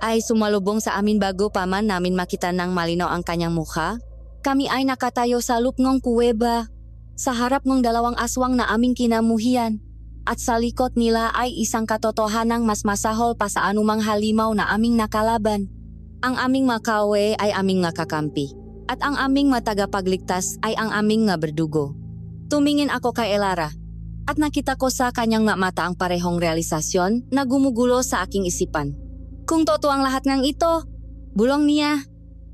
ay sumalubong sa amin bago pa man namin makita ng malinaw ang kanyang mukha. Kami ay nakatayo sa loob ng kuweba, sa harap ng dalawang aswang na aming kinamuhian, at sa likod nila ay isang katotohanang mas masahol pa sa anumang halimaw na aming nakalaban. Ang aming makawe ay aming makakampi, at ang aming matagapagligtas ay ang aming nga berdugo. Tumingin ako kay Elara, at nakita ko sa kanyang mata ang parehong realisasyon na gumugulo sa aking isipan. Kung totoo ang lahat ng ito, bulong niya,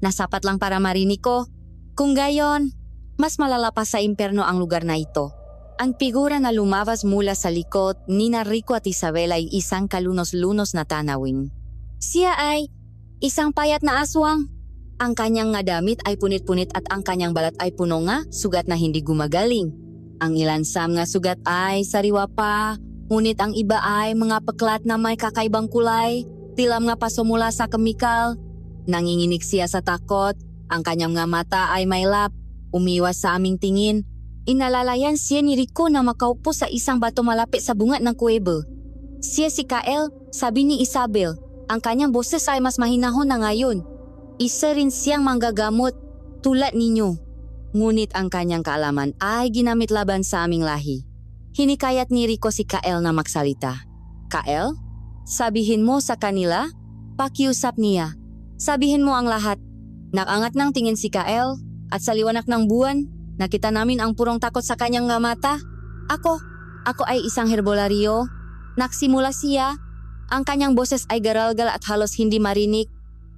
nasapat lang para marinig ko. Kung gayon, mas malala pa sa impyerno ang lugar na ito. Ang figura na lumabas mula sa likod ni Rico at Isabel ay isang kalunos-lunos na tanawin. Siya ay isang payat na aswang. Ang kanyang nga damit ay punit-punit at ang kanyang balat ay puno nga sugat na hindi gumagaling. Ang ilansam nga sugat ay sariwa pa, ngunit ang iba ay mga peklat na may kakaibang kulay, tilam nga paso mula sa kemikal. Nanginginig siya sa takot, ang kanyang nga mata ay may lap, umiwas sa aming tingin. Inalalayan siya ni Rico na makaupo sa isang bato malapit sa bunga ng kuweba. Siya si Kael, sabi ni Isabel. Ang kanyang boses ay mas mahinahon na ngayon. Isa rin siyang manggagamot, tulad ninyo. Ngunit ang kanyang kaalaman ay ginamit laban sa aming lahi. Hinikayat ni Rico si Kael na magsalita. Kael, sabihin mo sa kanila, pakiusap niya. Sabihin mo ang lahat. Nakangat ng tingin si Kael at sa liwanag ng buwan, nakita namin ang purong takot sa kanyang nga mata. Ako ay isang herbolaryo. Nagsimula siya. Ang kanyang boses ay garalgal at halos hindi marinig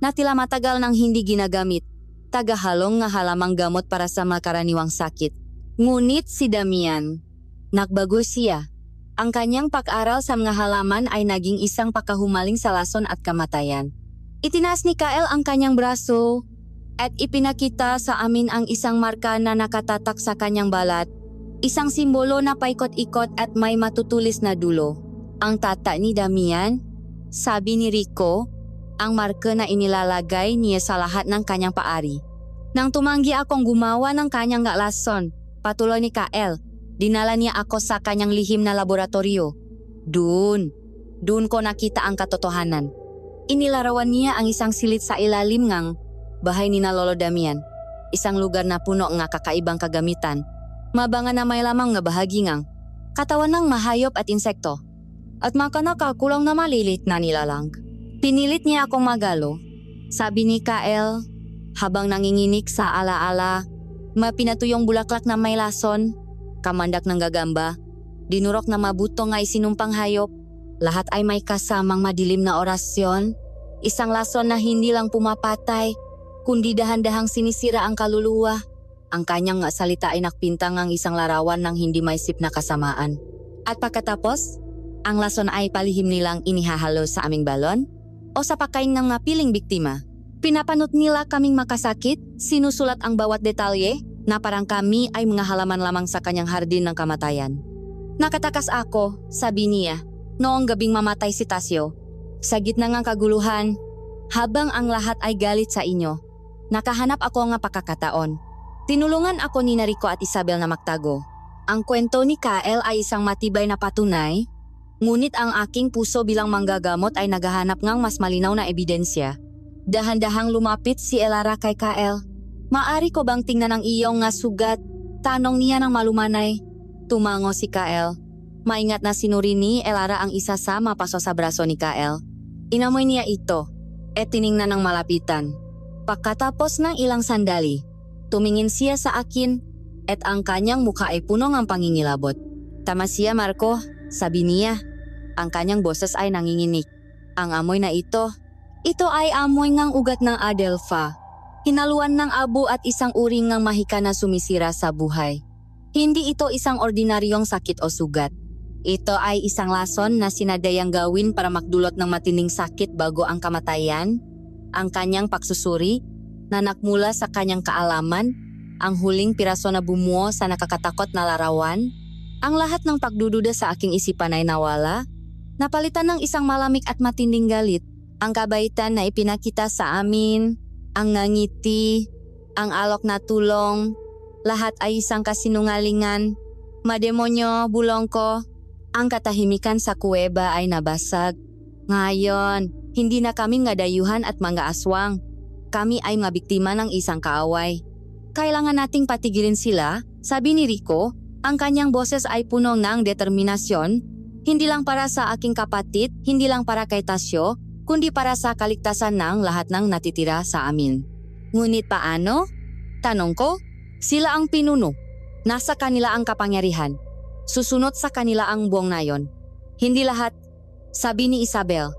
na tila matagal nang hindi ginagamit. Tagahalong nga halamang gamot para sa makaraniwang sakit. Ngunit si Damian, nagbago siya. Ang kanyang pag-aral sa mga halaman ay naging isang pakahumaling sa lason at kamatayan. Itinaas ni Kael ang kanyang braso at ipinakita sa amin ang isang marka na nakatatak sa kanyang balat. Isang simbolo na paikot-ikot at may matutulis na dulo. Ang tata ni Damian, sabi ni Rico, ang marka na inilalagay niya sa lahat ng kanyang paari. Nang tumanggi akong gumawa ng kanyang lason, patuloy ni Kael, dinala niya ako sa kanyang lihim na laboratorio. Doon ko nakita ang katotohanan. Inilarawan niya ang isang silid sa ilalim ng bahay ni na Lolo Damian. Isang lugar na puno nga kakaibang kagamitan. Mabanga na may lamang nga bahagi ng katawan ng mahayop at insekto. At makanakakulang na malilit na nilalang. Pinilit niya akong magalo. Sabi ni Kael, habang nanginginig sa alaala, mapinatuyong bulaklak na may lason, kamandak ng gagamba, dinurok na mabuto nga isinumpang hayop, lahat ay may kasamang madilim na orasyon, isang lason na hindi lang pumapatay, kundi dahan-dahang sinisira ang kaluluwa. Ang kanyang salita ay nakpintang ang isang larawan ng hindi maisip na kasamaan. At pagkatapos, ang lason ay palihim nilang inihahalo sa aming balon o sa pagkain ng napiling biktima. Pinapanot nila kaming makasakit, sinusulat ang bawat detalye na parang kami ay mga halaman lamang sa kanyang hardin ng kamatayan. Nakatakas ako, sabi niya, noong gabing mamatay si Tasio. Sa gitna ng kaguluhan, habang ang lahat ay galit sa inyo, nakahanap ako nga pakakataon. Tinulungan ako ni Rico at Isabel na magtago. Ang kwento ni Kael ay isang matibay na patunay, ngunit ang aking puso bilang manggagamot ay naghahanap ng mas malinaw na ebidensya. Dahan-dahang lumapit si Elara kay Kael. Maari ko bang tingnan ang iyong nga sugat? Tanong niya ng malumanay. Tumango si Kael. Maingat na sinuri ni Elara ang isa sa mapaso sa braso ni Kael. Inamoy niya ito at tiningnan ng malapitan. Pagkatapos ng ilang sandali, tumingin siya sa akin at ang kanyang mukha ay puno ng pangingilabot. Tama siya, Marco, sabi niya. Ang kanyang boses ay nanginginig. Ang amoy na ito ay amoy ng ugat ng Adelpha. Hinaluan ng abo at isang uri ng mahika na sumisira sa buhay. Hindi ito isang ordinaryong sakit o sugat. Ito ay isang lason na sinadayang gawin para magdulot ng matinding sakit bago ang kamatayan. Ang kanyang pagsusuri na nakmula sa kanyang kaalaman, ang huling piraso na bumuo sa nakakatakot na larawan. Ang lahat ng pagdududa sa aking isipan ay nawala. Napalitan ng isang malamig at matinding galit. Ang kabaitan na ipinakita sa amin, ang ngangiti, ang alok na tulong, lahat ay isang kasinungalingan. Mademonyo, bulong ko. Ang katahimikan sa kuweba ay nabasag. Ngayon, hindi na kami nga dayuhan at mga aswang. Kami ay mabiktima ng isang kaaway. Kailangan nating patigilin sila, sabi ni Rico. Ang kanyang boses ay puno ng determinasyon. Hindi lang para sa aking kapatid, hindi lang para kay Tasio, kundi para sa kaligtasan ng lahat ng natitira sa amin. Ngunit paano? Tanong ko, sila ang pinuno. Nasa kanila ang kapangyarihan. Susunod sa kanila ang buong nayon. Hindi lahat, sabi ni Isabel.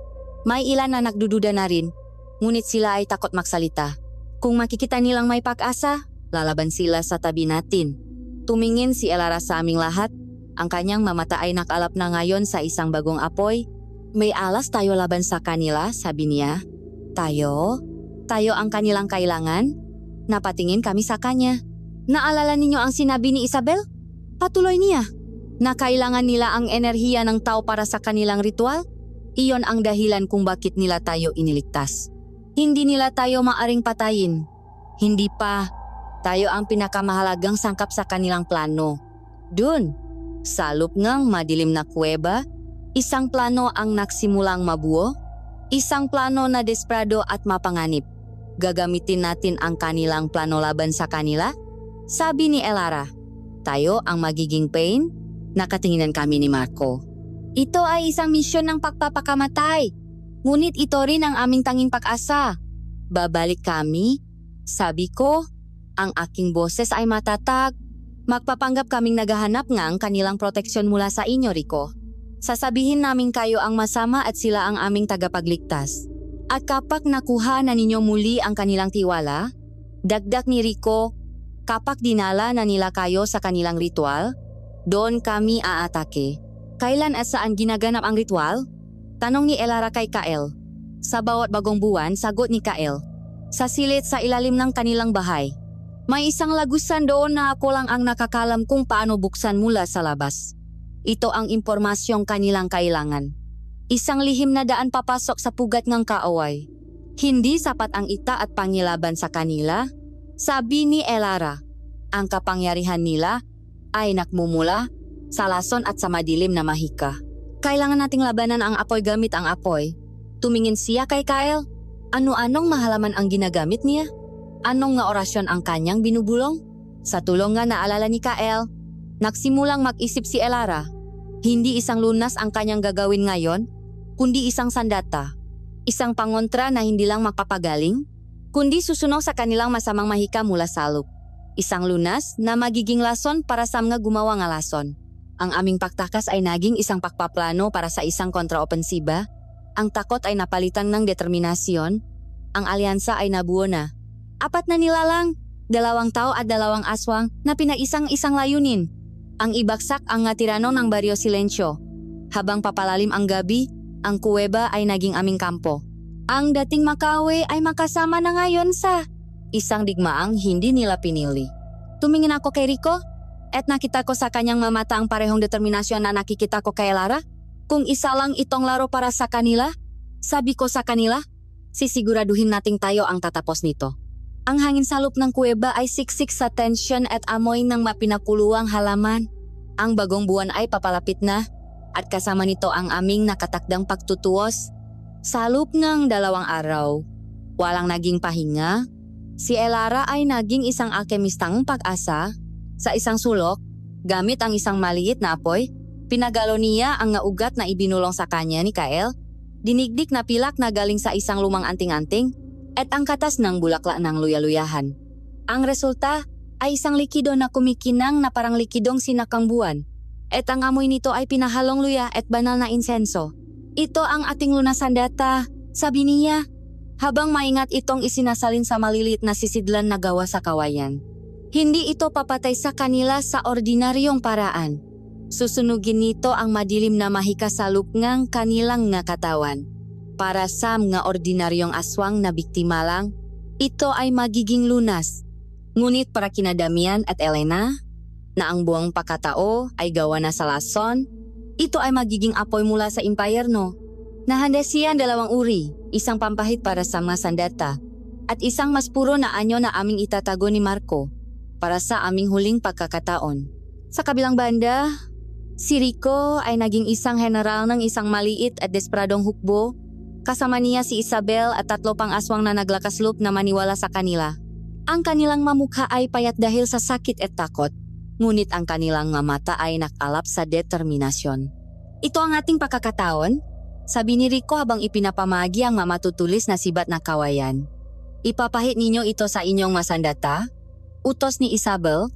May ilan na nagdududa na rin, ngunit sila ay takot magsalita. Kung makikita nilang may pag-asa, lalaban sila sa tabi natin. Tumingin si Elara sa aming lahat. Ang kanyang mamata ay nakalap na ngayon sa isang bagong apoy. May alas tayo laban sa kanila, sabi niya. Tayo? Tayo ang kanilang kailangan? Napatingin kami sa kanya. Naalala ninyo ang sinabi ni Isabel? Patuloy niya. Na kailangan nila ang enerhiya ng tao para sa kanilang ritual? Iyon ang dahilan kung bakit nila tayo iniligtas. Hindi nila tayo maaring patayin. Hindi pa. Tayo ang pinakamahalagang sangkap sa kanilang plano. Dun, sa loob ng madilim na kuweba, isang plano ang nagsimulang mabuo, isang plano na desperado at mapanganib. Gagamitin natin ang kanilang plano laban sa kanila? Sabi ni Elara, tayo ang magiging pain? Nakatinginan kami ni Marco. Ito ay isang misyon ng pagpapakamatay. Ngunit ito rin ang aming tanging pag-asa. Babalik kami? Sabi ko, ang aking boses ay matatag. Magpapanggap kaming naghahanap nga ang kanilang proteksyon mula sa inyo, Rico. Sasabihin namin kayo ang masama at sila ang aming tagapagligtas. At kapag nakuha na ninyo muli ang kanilang tiwala, dagdag ni Rico, kapag dinala na nila kayo sa kanilang ritual, doon kami aatake. Kailan at saan ginaganap ang ritual? Tanong ni Elara kay Kael. Sa bawat bagong buwan, sagot ni Kael. Sa silid sa ilalim ng kanilang bahay. May isang lagusan doon na ako lang ang nakakalam kung paano buksan mula sa labas. Ito ang impormasyong kanilang kailangan. Isang lihim na daan papasok sa pugat ng kaaway. Hindi sapat ang ita at pangilaban sa kanila. Sabi ni Elara, ang kapangyarihan nila ay nakmumula sa lason at sa madilim na mahika. Kailangan nating labanan ang apoy gamit ang apoy. Tumingin siya kay Kyle. Ano-anong mahalaman ang ginagamit niya? Anong nga orasyon ang kanyang binubulong? Sa tulong nga naalala ni Kyle, nagsimulang mag-isip si Elara. Hindi isang lunas ang kanyang gagawin ngayon, kundi isang sandata. Isang pangontra na hindi lang magpapagaling, kundi susunod sa kanilang masamang mahika mula sa lup. Isang lunas na magiging lason para sa mga gumawa nga lason. Ang aming pagtakas ay naging isang pagpaplano para sa isang kontraopensiba. Ang takot ay napalitan ng determinasyon. Ang alyansa ay nabuo na. 4 na nilalang, 2 tao at 2 aswang na pinaisang-isang layunin. Ang ibagsak ang nga tirano ng Baryo Silencio. Habang papalalim ang gabi, ang kuweba ay naging aming kampo. Ang dating Makawe ay makasama na ngayon sa isang digmaang hindi nila pinili. Tumingin ako kay Rico at nakita ko sa kanyang mamata ang parehong determinasyon na nakikita ko kay Lara. Kung isa lang itong laro para sa kanila, sabi ko sa kanila, sisiguraduhin nating tayo ang tatapos nito. Ang hangin sa loob ng kuweba ay siksik sa tensyon at amoy ng mapinakuluang halaman. Ang bagong buwan ay papalapit na at kasama nito ang aming nakatakdang pagtutuos. Sa loob ng 2 araw, walang naging pahinga. Si Elara ay naging isang alkemistang pag-asa. Sa isang sulok, gamit ang isang maliit na apoy, pinagalo niya ang nga ugat na ibinulong sa kanya ni Kael, dinigdik na pilak na galing sa isang lumang anting-anting, at ang katas ng bulaklak ng luya-luyahan. Ang resulta ay isang likido na kumikinang na parang likidong sinakang buwan, at ang amoy nito ay pinahalong luya at banal na insenso. Ito ang ating lunasan data, sabi niya, habang maingat itong isinasalin sa maliliit na sisidlan na gawa sa kawayan. Hindi ito papatay sa kanila sa ordinaryong paraan. Susunugin nito ang madilim na mahika sa lupngang kanilang nga katawan. Para sa mga ordinaryong aswang na biktima lang, ito ay magiging lunas. Ngunit para kina Damian at Elena, na ang buong pakatao ay gawa na sa lason, ito ay magiging apoy mula sa impyerno. Nahanda siya 2 uri, isang pampahit para sa mga sandata, at isang mas puro na anyo na aming itatago ni Marco para sa aming huling pagkakataon. Sa kabilang banda, si Rico ay naging isang general ng isang maliit at desperadong hukbo. Kasama niya si Isabel at 3 pang aswang na naglakaslop na maniwala sa kanila. Ang kanilang mamukha ay payat dahil sa sakit at takot, ngunit ang kanilang mga mata ay nakalap sa determinasyon. Ito ang ating pagkakataon, sabi ni Rico habang ipinapamagi ang mamatutulis na sibat na kawayan. Ipapahit ninyo ito sa inyong masandata? Utos ni Isabel,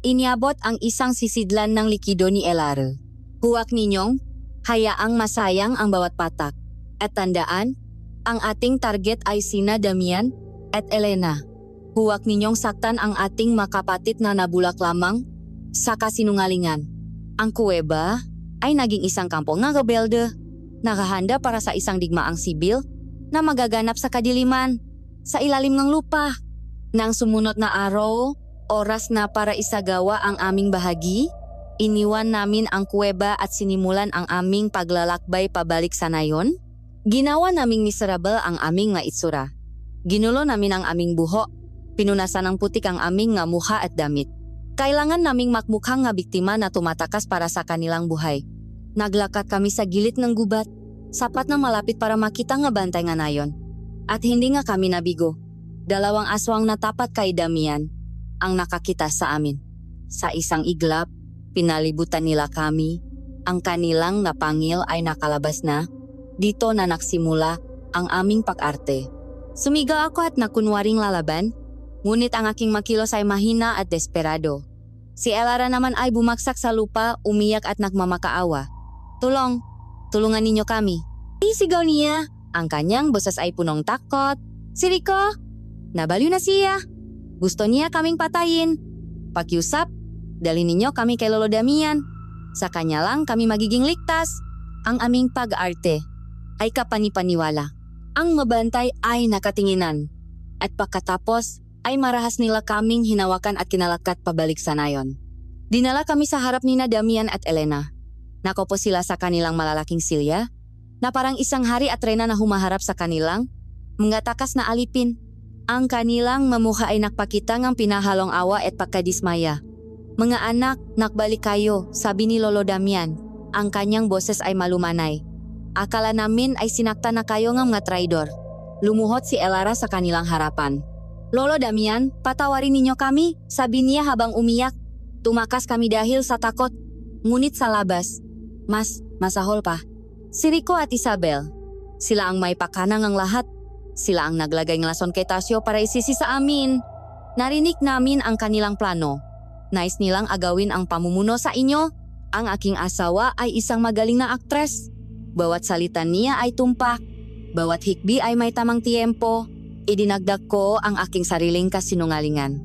iniabot ang isang sisidlan ng likido ni Elara. Huwag ninyong hayaang masayang ang bawat patak. At tandaan, ang ating target ay sina Damian at Elena. Huwag ninyong saktan ang ating makapatid na nabulak lamang sa kasinungalingan. Ang kuweba ay naging isang kampo ng rebelde, nakahanda para sa isang digmaang sibil na magaganap sa kadiliman, sa ilalim ng lupa. Nang sumunod na araw, oras na para isagawa ang aming bahagi, iniwan namin ang kuweba at sinimulan ang aming paglalakbay pabalik sa nayon. Ginawa naming miserable ang aming nga itsura. Ginulo namin ang aming buho. Pinunasan ng putik ang aming nga mukha at damit. Kailangan naming makmukhang nga biktima na tumatakas para sa kanilang buhay. Naglakat kami sa gilid ng gubat, sapat na malapit para makita nga bantay nga nayon. At hindi nga kami nabigo. 2 aswang na tapat kay Damian ang nakakita sa amin. Sa isang iglap, Pinalibutan nila kami. Ang kanilang napangil ay nakalabas na. Dito na nagsimula ang aming pag-arte. Sumigaw ako at nakunwaring lalaban, ngunit ang aking makilos ay mahina at desperado. Si Elara naman ay bumagsak sa lupa, umiyak at nagmamakaawa. "Tulong! Tulungan ninyo kami!" Isigaw niya. Ang kanyang boses ay punong takot. "Si Rico! Nabaliw na siya! Gusto niya kaming patayin! Pakiusap, dalhin ninyo kami kay Lolo Damian. Sa kanya lang kami magiging ligtas." Ang aming pag-arte ay kapanipaniwala. Ang mabantay ay nakatinginan. At pagkatapos ay marahas nila kaming hinawakan at kinalakat pabalik sa nayon. Dinala kami sa harap ni na Damian at Elena. Nakopo sila sa kanilang malalaking silya, na parang isang hari at reyna na humaharap sa kanilang mga takas na alipin. Ang kanilang mamukha ay nakpakita ng pinahalong awa at pagkadismaya. "Mga anak, nakbalik kayo," sabi ni Lolo Damian. Ang kanyang boses ay malumanay. "Akala namin ay sinakta na kayo ng mga traidor." Lumuhod si Elara sa kanilang harapan. "Lolo Damian, patawarin ninyo kami," sabi niya habang umiyak. "Tumakas kami dahil sa takot. Ngunit sa labas, mas masahol pa. Si Rico at Isabel, sila ang may pakana ng lahat. Sila ang naglagay ng lason kay Tasio para isisi sa amin. Narinig namin ang kanilang plano. Nais nilang agawin ang pamumuno sa inyo. Ang aking asawa ay isang magaling na aktres. Bawat salita niya ay tumpak. Bawat hikbi ay may tamang tiempo. Idinagdag ko ang aking sariling kasinungalingan.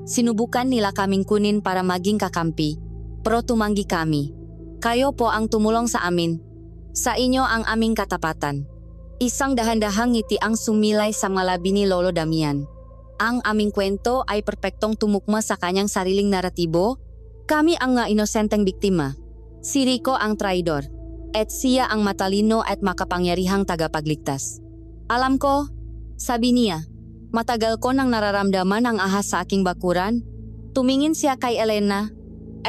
Sinubukan nila kaming kunin para maging kakampi, pero tumanggi kami. Kayo po ang tumulong sa amin. Sa inyo ang aming katapatan." Isang dahan-dahang ngiti ang sumilay sa malabi ni Lolo Damian. Ang aming kwento ay perpektong tumukma sa kanyang sariling naratibo. Kami ang nga inosenteng biktima. Si Rico ang traidor. At siya ang matalino at makapangyarihang tagapagligtas. "Alam ko," sabi niya. "Matagal ko nang nararamdaman ang ahas sa aking bakuran." Tumingin siya kay Elena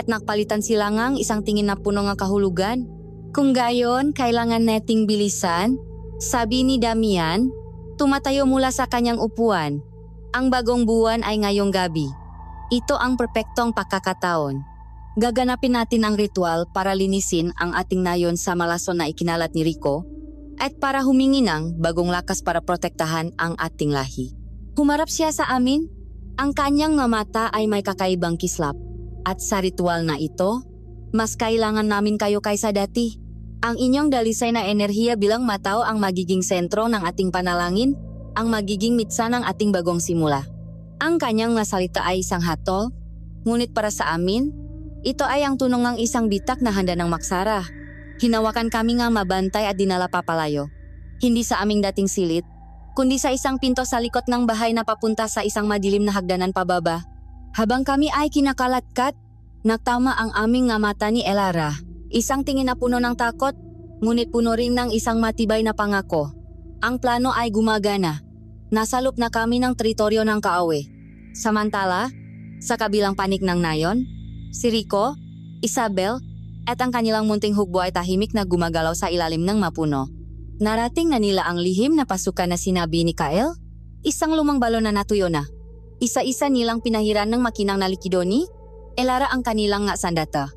at nakpalitan sila ngang isang tingin na puno ng kahulugan. "Kung gayon, kailangan neting bilisan," sabi ni Damian. Tumatayo mula sa kanyang upuan. "Ang bagong buwan ay ngayong gabi. Ito ang perpektong pagkakataon. Gaganapin natin ang ritual para linisin ang ating nayon sa malason na ikinalat ni Rico at para humingi ng bagong lakas para protektahan ang ating lahi." Humarap siya sa amin. Ang kanyang mga mata ay may kakaibang kislap. "At sa ritual na ito, mas kailangan namin kayo kaysa dati. Ang inyong dalisay na enerhiya bilang matao ang magiging sentro ng ating panalangin, ang magiging mitsa ng ating bagong simula." Ang kanyang nasalita ay isang hatol, ngunit para sa amin, ito ay ang tunog ng isang bitak na handa ng maksara. Hinawakan kami nga mabantay at dinala papalayo. Hindi sa aming dating silid, kundi sa isang pinto sa likod ng bahay na papunta sa isang madilim na hagdanan pababa. Habang kami ay kinakalatkat, nagtama ang aming nga mata ni Elara. Isang tingin na puno ng takot, ngunit puno rin ng isang matibay na pangako. Ang plano ay gumagana. Nasalop na kami ng teritoryo ng Kaawe. Samantala, sa kabilang panig ng nayon, si Rico, Isabel, at ang kanilang munting hugbo ay tahimik na gumagalaw sa ilalim ng mapuno. Narating na nila ang lihim na pasukan na sinabi ni Kael, isang lumang balon na natuyo na. Isa-isa nilang pinahiran ng makinang na likidoni, Elara ang kanilang nga sandata.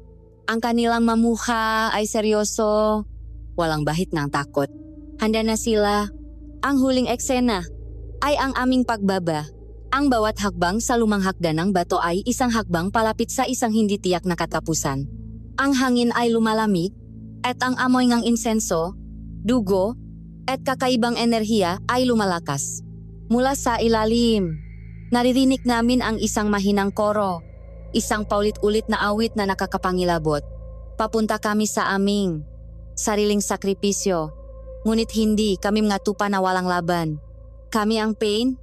Ang kanilang mamuha ay seryoso, walang bahit ng takot. Handa na sila. Ang huling eksena ay ang aming pagbaba. Ang bawat hakbang sa lumang hagdan ng bato ay isang hakbang palapit sa isang hindi tiyak na katapusan. Ang hangin ay lumalamig, at ang amoy ng insenso, dugo, at kakaibang enerhiya ay lumalakas. Mula sa ilalim, naririnig namin ang isang mahinang koro, isang paulit-ulit na awit na nakakapangilabot. Papunta kami sa aming sariling sakripisyo, ngunit hindi kami mga tupa na walang laban. Kami ang pain,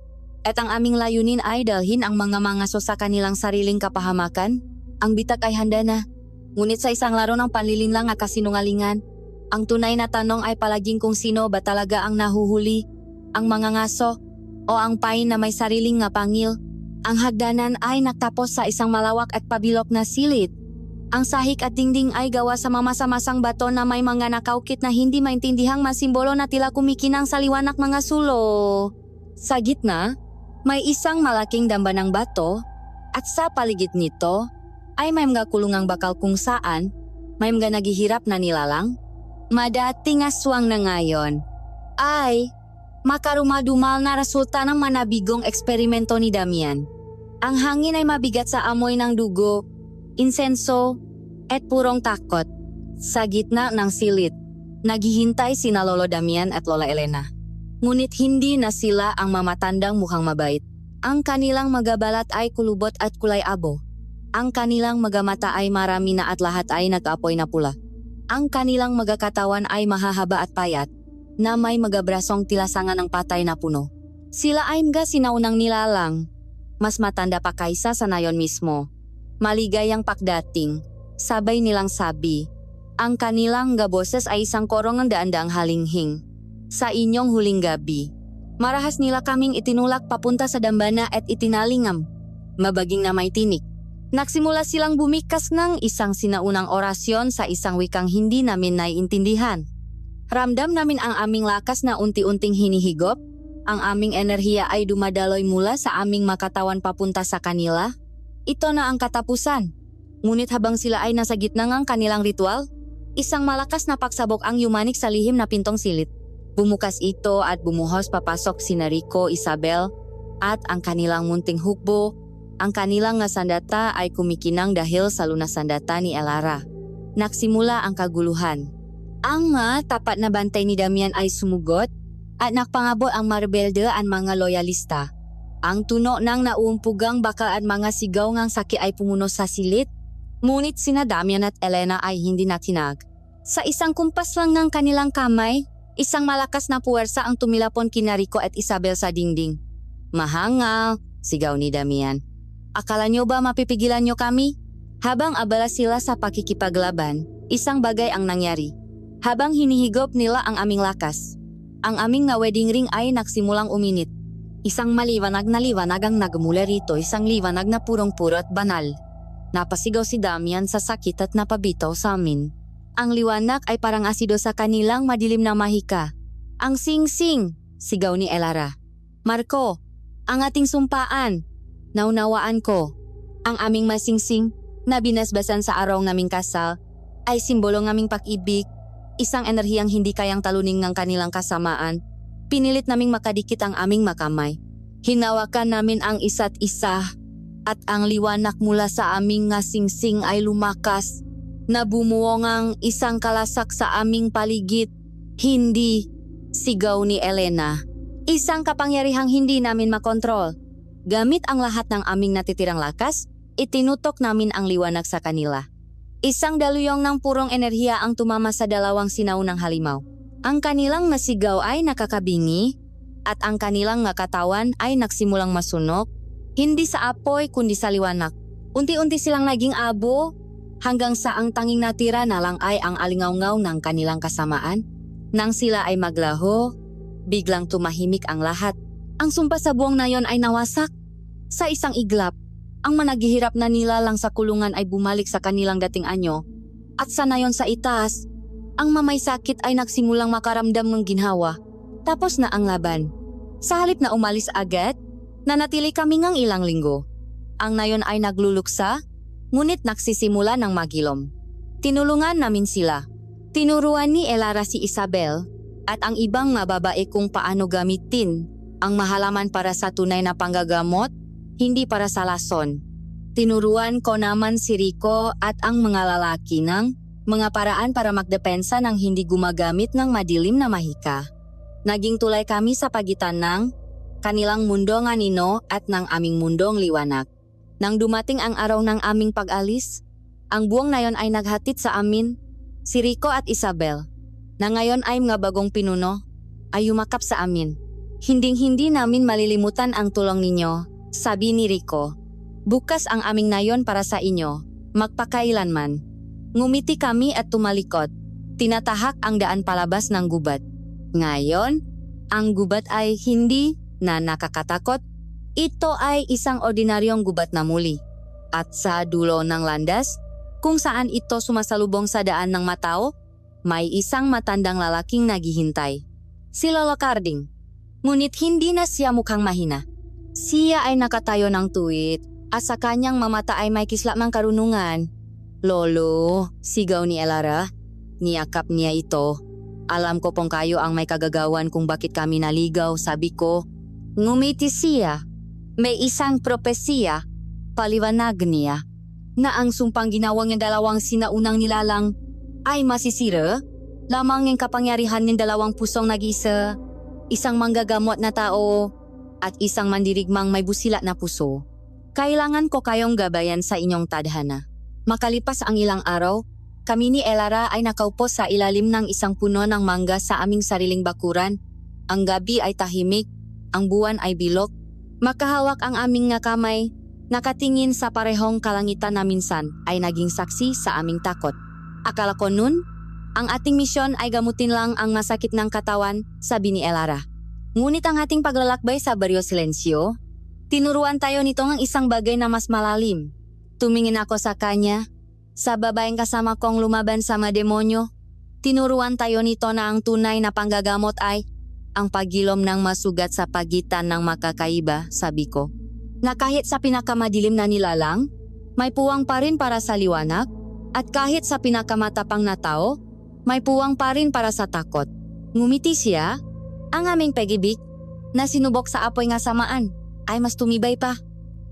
at ang aming layunin ay dalhin ang mga mangaso sa kanilang sariling kapahamakan. Ang bitak ay handa na, ngunit sa isang laro ng panlilinlang at kasinungalingan, ang tunay na tanong ay palaging kung sino ba talaga ang nahuhuli, ang mga ngaso o ang pain na may sariling nga pangil. Ang hagdanan ay nagtapos sa isang malawak at pabilok na silid. Ang sahig at dingding ay gawa sa mamasa-masang bato na may mga nakaukit na hindi maintindihang masimbolo na tila kumikinang sa liwanak mga sulo. Sa gitna, may isang malaking damba ng bato at sa paligid nito ay may mga kulungang bakal kung saan may mga naghihirap na nilalang. Madating aswang na ngayon ay makarumadumal na resulta ng manabigong eksperimento ni Damian. Ang hangin ay mabigat sa amoy ng dugo, insenso, at purong takot. Sa gitna ng silid, naghihintay sina Lolo Damian at Lola Elena. Ngunit hindi na sila ang mamatandang mukhang mabait. Ang kanilang magabalat ay kulubot at kulay abo. Ang kanilang magamata ay marami na at lahat ay nag-apoy na pula. Ang kanilang magakatawan ay mahahaba at payat, na may magabrasong tilasangan ng patay na puno. Sila ay mga sinaunang nilalang, mas matanda pa kaysa sa nayon mismo. Maligayang pakdating, sabay nilang sabi. Ang kanilang boses ay isang korong ng daan-daang halinghing. Sa inyong huling gabi, marahas nila kaming itinulak papunta sa dambana at itinalingam. Mabaging na may tinik. Nagsimula silang bumikas ng isang sinaunang orasyon sa isang wikang hindi namin naiintindihan. Ramdam namin ang aming lakas na unti-unting hinihigop. Ang aming enerhiya ay dumadaloy mula sa aming makatawan papunta sa kanila. Ito na ang katapusan. Ngunit habang sila ay nasa gitna ng kanilang ritual, isang malakas na pagsabog ang yumanik sa lihim na pintong silid. Bumukas ito at bumuhos papasok sina Rico, Isabel, at ang kanilang munting hukbo. Ang kanilang nga sandata ay kumikinang dahil sa lunas sandata ni Elara. Nagsimula ang kaguluhan. Ang tapat na bantay ni Damian ay sumugot at nakpangabot ang marbelde ang mga loyalista. Ang tuno ng naumpugang bakal at mga sigaw ngang saki ay pumuno sa silid. Ngunit sina Damian at Elena ay hindi natinag. Sa isang kumpas lang ng kanilang kamay, isang malakas na puwersa ang tumilapon kina Rico at Isabel sa dingding. Mahangal, sigaw ni Damian. Akala nyo ba mapipigilan nyo kami? Habang abala sila sa pakikipaglaban, isang bagay ang nangyari. Habang hinihigop nila ang aming lakas, ang aming nga wedding ring ay nagsimulang uminit. Isang maliwanag na liwanag ang nagmula rito, isang liwanag na purong-puro at banal. Napasigaw si Damian sa sakit at napabitaw sa amin. Ang liwanag ay parang asido sa kanilang madilim na mahika. Ang sing-sing, sigaw ni Elara. Marco, ang ating sumpaan. Naunawaan ko, ang aming masingsing na binasbasan sa araw naming kasal ay simbolo ng aming pag-ibig, isang enerhiyang hindi kayang talunin ng kanilang kasamaan. Pinilit naming makadikit ang aming makamay. Hinawakan namin ang isa't isa at ang liwanag mula sa aming nga singsing ay lumakas na bumuo ngang isang kalasak sa aming paligid. Hindi, sigaw ni Elena. Isang kapangyarihang hindi namin makontrol. Gamit ang lahat ng aming natitirang lakas, itinutok namin ang liwanag sa kanila. Isang daluyong ng purong enerhiya ang tumama sa dalawang sinaunang halimaw. Ang kanilang nasigaw ay nakakabingi at ang kanilang katawan ay nagsimulang masunog, hindi sa apoy kundi sa liwanag. Unti-unti silang naging abo hanggang sa ang tanging natira na lang ay ang alingaw-ngaw ng kanilang kasamaan. Nang sila ay maglaho, biglang tumahimik ang lahat. Ang sumpa sa buong na yon ay nawasak. Sa isang iglap, ang managhihirap na nilalang sa kulungan ay bumalik sa kanilang dating anyo. At sa nayon sa itaas, ang mamay sakit ay nagsimulang makaramdam ng ginhawa. Tapos na ang laban. Sa halip na umalis agad, nanatili kami ngang ilang linggo. Ang nayon ay nagluluksa, ngunit nagsisimula ng magilom. Tinulungan namin sila. Tinuruan ni Elara si Isabel at ang ibang babae kung paano gamitin ang mahalaman para sa tunay na panggagamot, hindi para sa lason. Tinuruan ko naman si Rico at ang mga lalaki ng mga paraan para magdepensa ng hindi gumagamit ng madilim na mahika. Naging tulay kami sa pagitan ng kanilang mundo ng anino at ng aming mundong liwanag. Nang dumating ang araw ng aming pag-alis, ang buong nayon ay naghatid sa amin, si Rico at Isabel, na ngayon ay mga bagong pinuno, ay yumakap sa amin. Hinding-hindi namin malilimutan ang tulong ninyo, sabi ni Rico. Bukas ang aming nayon para sa inyo, magpakailanman. Ngumiti kami at tumalikod. Tinatahak ang daan palabas ng gubat. Ngayon, ang gubat ay hindi na nakakatakot. Ito ay isang ordinaryong gubat na muli. At sa dulo ng landas, kung saan ito sumasalubong sa daan ng matao, may isang matandang lalaking naghihintay. Si Lolo Carding. Ngunit hindi na siya mukhang mahina. Siya ay nakatayo ng tuwid, Asa kanyang mamata ay may kisla mang karunungan. Lolo, sigaw ni Elara. Niyakap niya ito. Alam ko pong kayo ang may kagagawan kung bakit kami naligaw, sabi ko. Ngumiti siya. May isang propesiya, paliwanag niya, na ang sumpang ginawang ng dalawang sinaunang nilalang ay masisira, lamang ng kapangyarihan ng dalawang pusong nag-isa, isang manggagamot na tao at isang mandirigmang may busila na puso. Kailangan ko kayong gabayan sa inyong tadhana. Makalipas ang ilang araw, kami ni Elara ay nakaupo sa ilalim ng isang puno ng mangga sa aming sariling bakuran. Ang gabi ay tahimik, ang buwan ay bilog. Makahawak ang aming nga kamay, nakatingin sa parehong kalangitan na minsan ay naging saksi sa aming takot. Akala ko nun, ang ating misyon ay gamutin lang ang masakit ng katawan, sabi ni Elara. Ngunit ang ating paglalakbay sa Barrio Silencio, tinuruan tayo nito ng isang bagay na mas malalim. Tumingin ako sa kanya, sa babaeng kasama kong lumaban sa mga demonyo. Tinuruan tayo nito na ang tunay na panggagamot ay ang pagilom ng masugat sa pagitan ng makakaiba, sabi ko. Na kahit sa pinakamadilim na nilalang, may puwang pa rin para sa liwanag, at kahit sa pinakamatapang na tao, may puwang pa rin para sa takot. Ngumiti siya, ang aming pag-ibig, na sinubok sa apoy nga samaan, ay mas tumibay pa.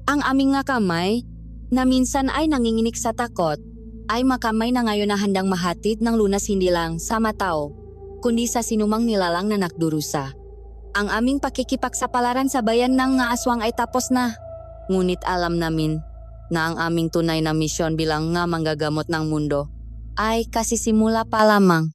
Ang aming nga kamay, na minsan ay nanginginig sa takot, ay makamay na ngayon na handang mahatid ng lunas hindi lang sa matao, kundi sa sinumang nilalang na nakdurusa. Ang aming pakikipagsapalaran sa bayan ng nga aswang ay tapos na. Ngunit alam namin na ang aming tunay na misyon bilang nga manggagamot ng mundo ay kasisimula pa lamang.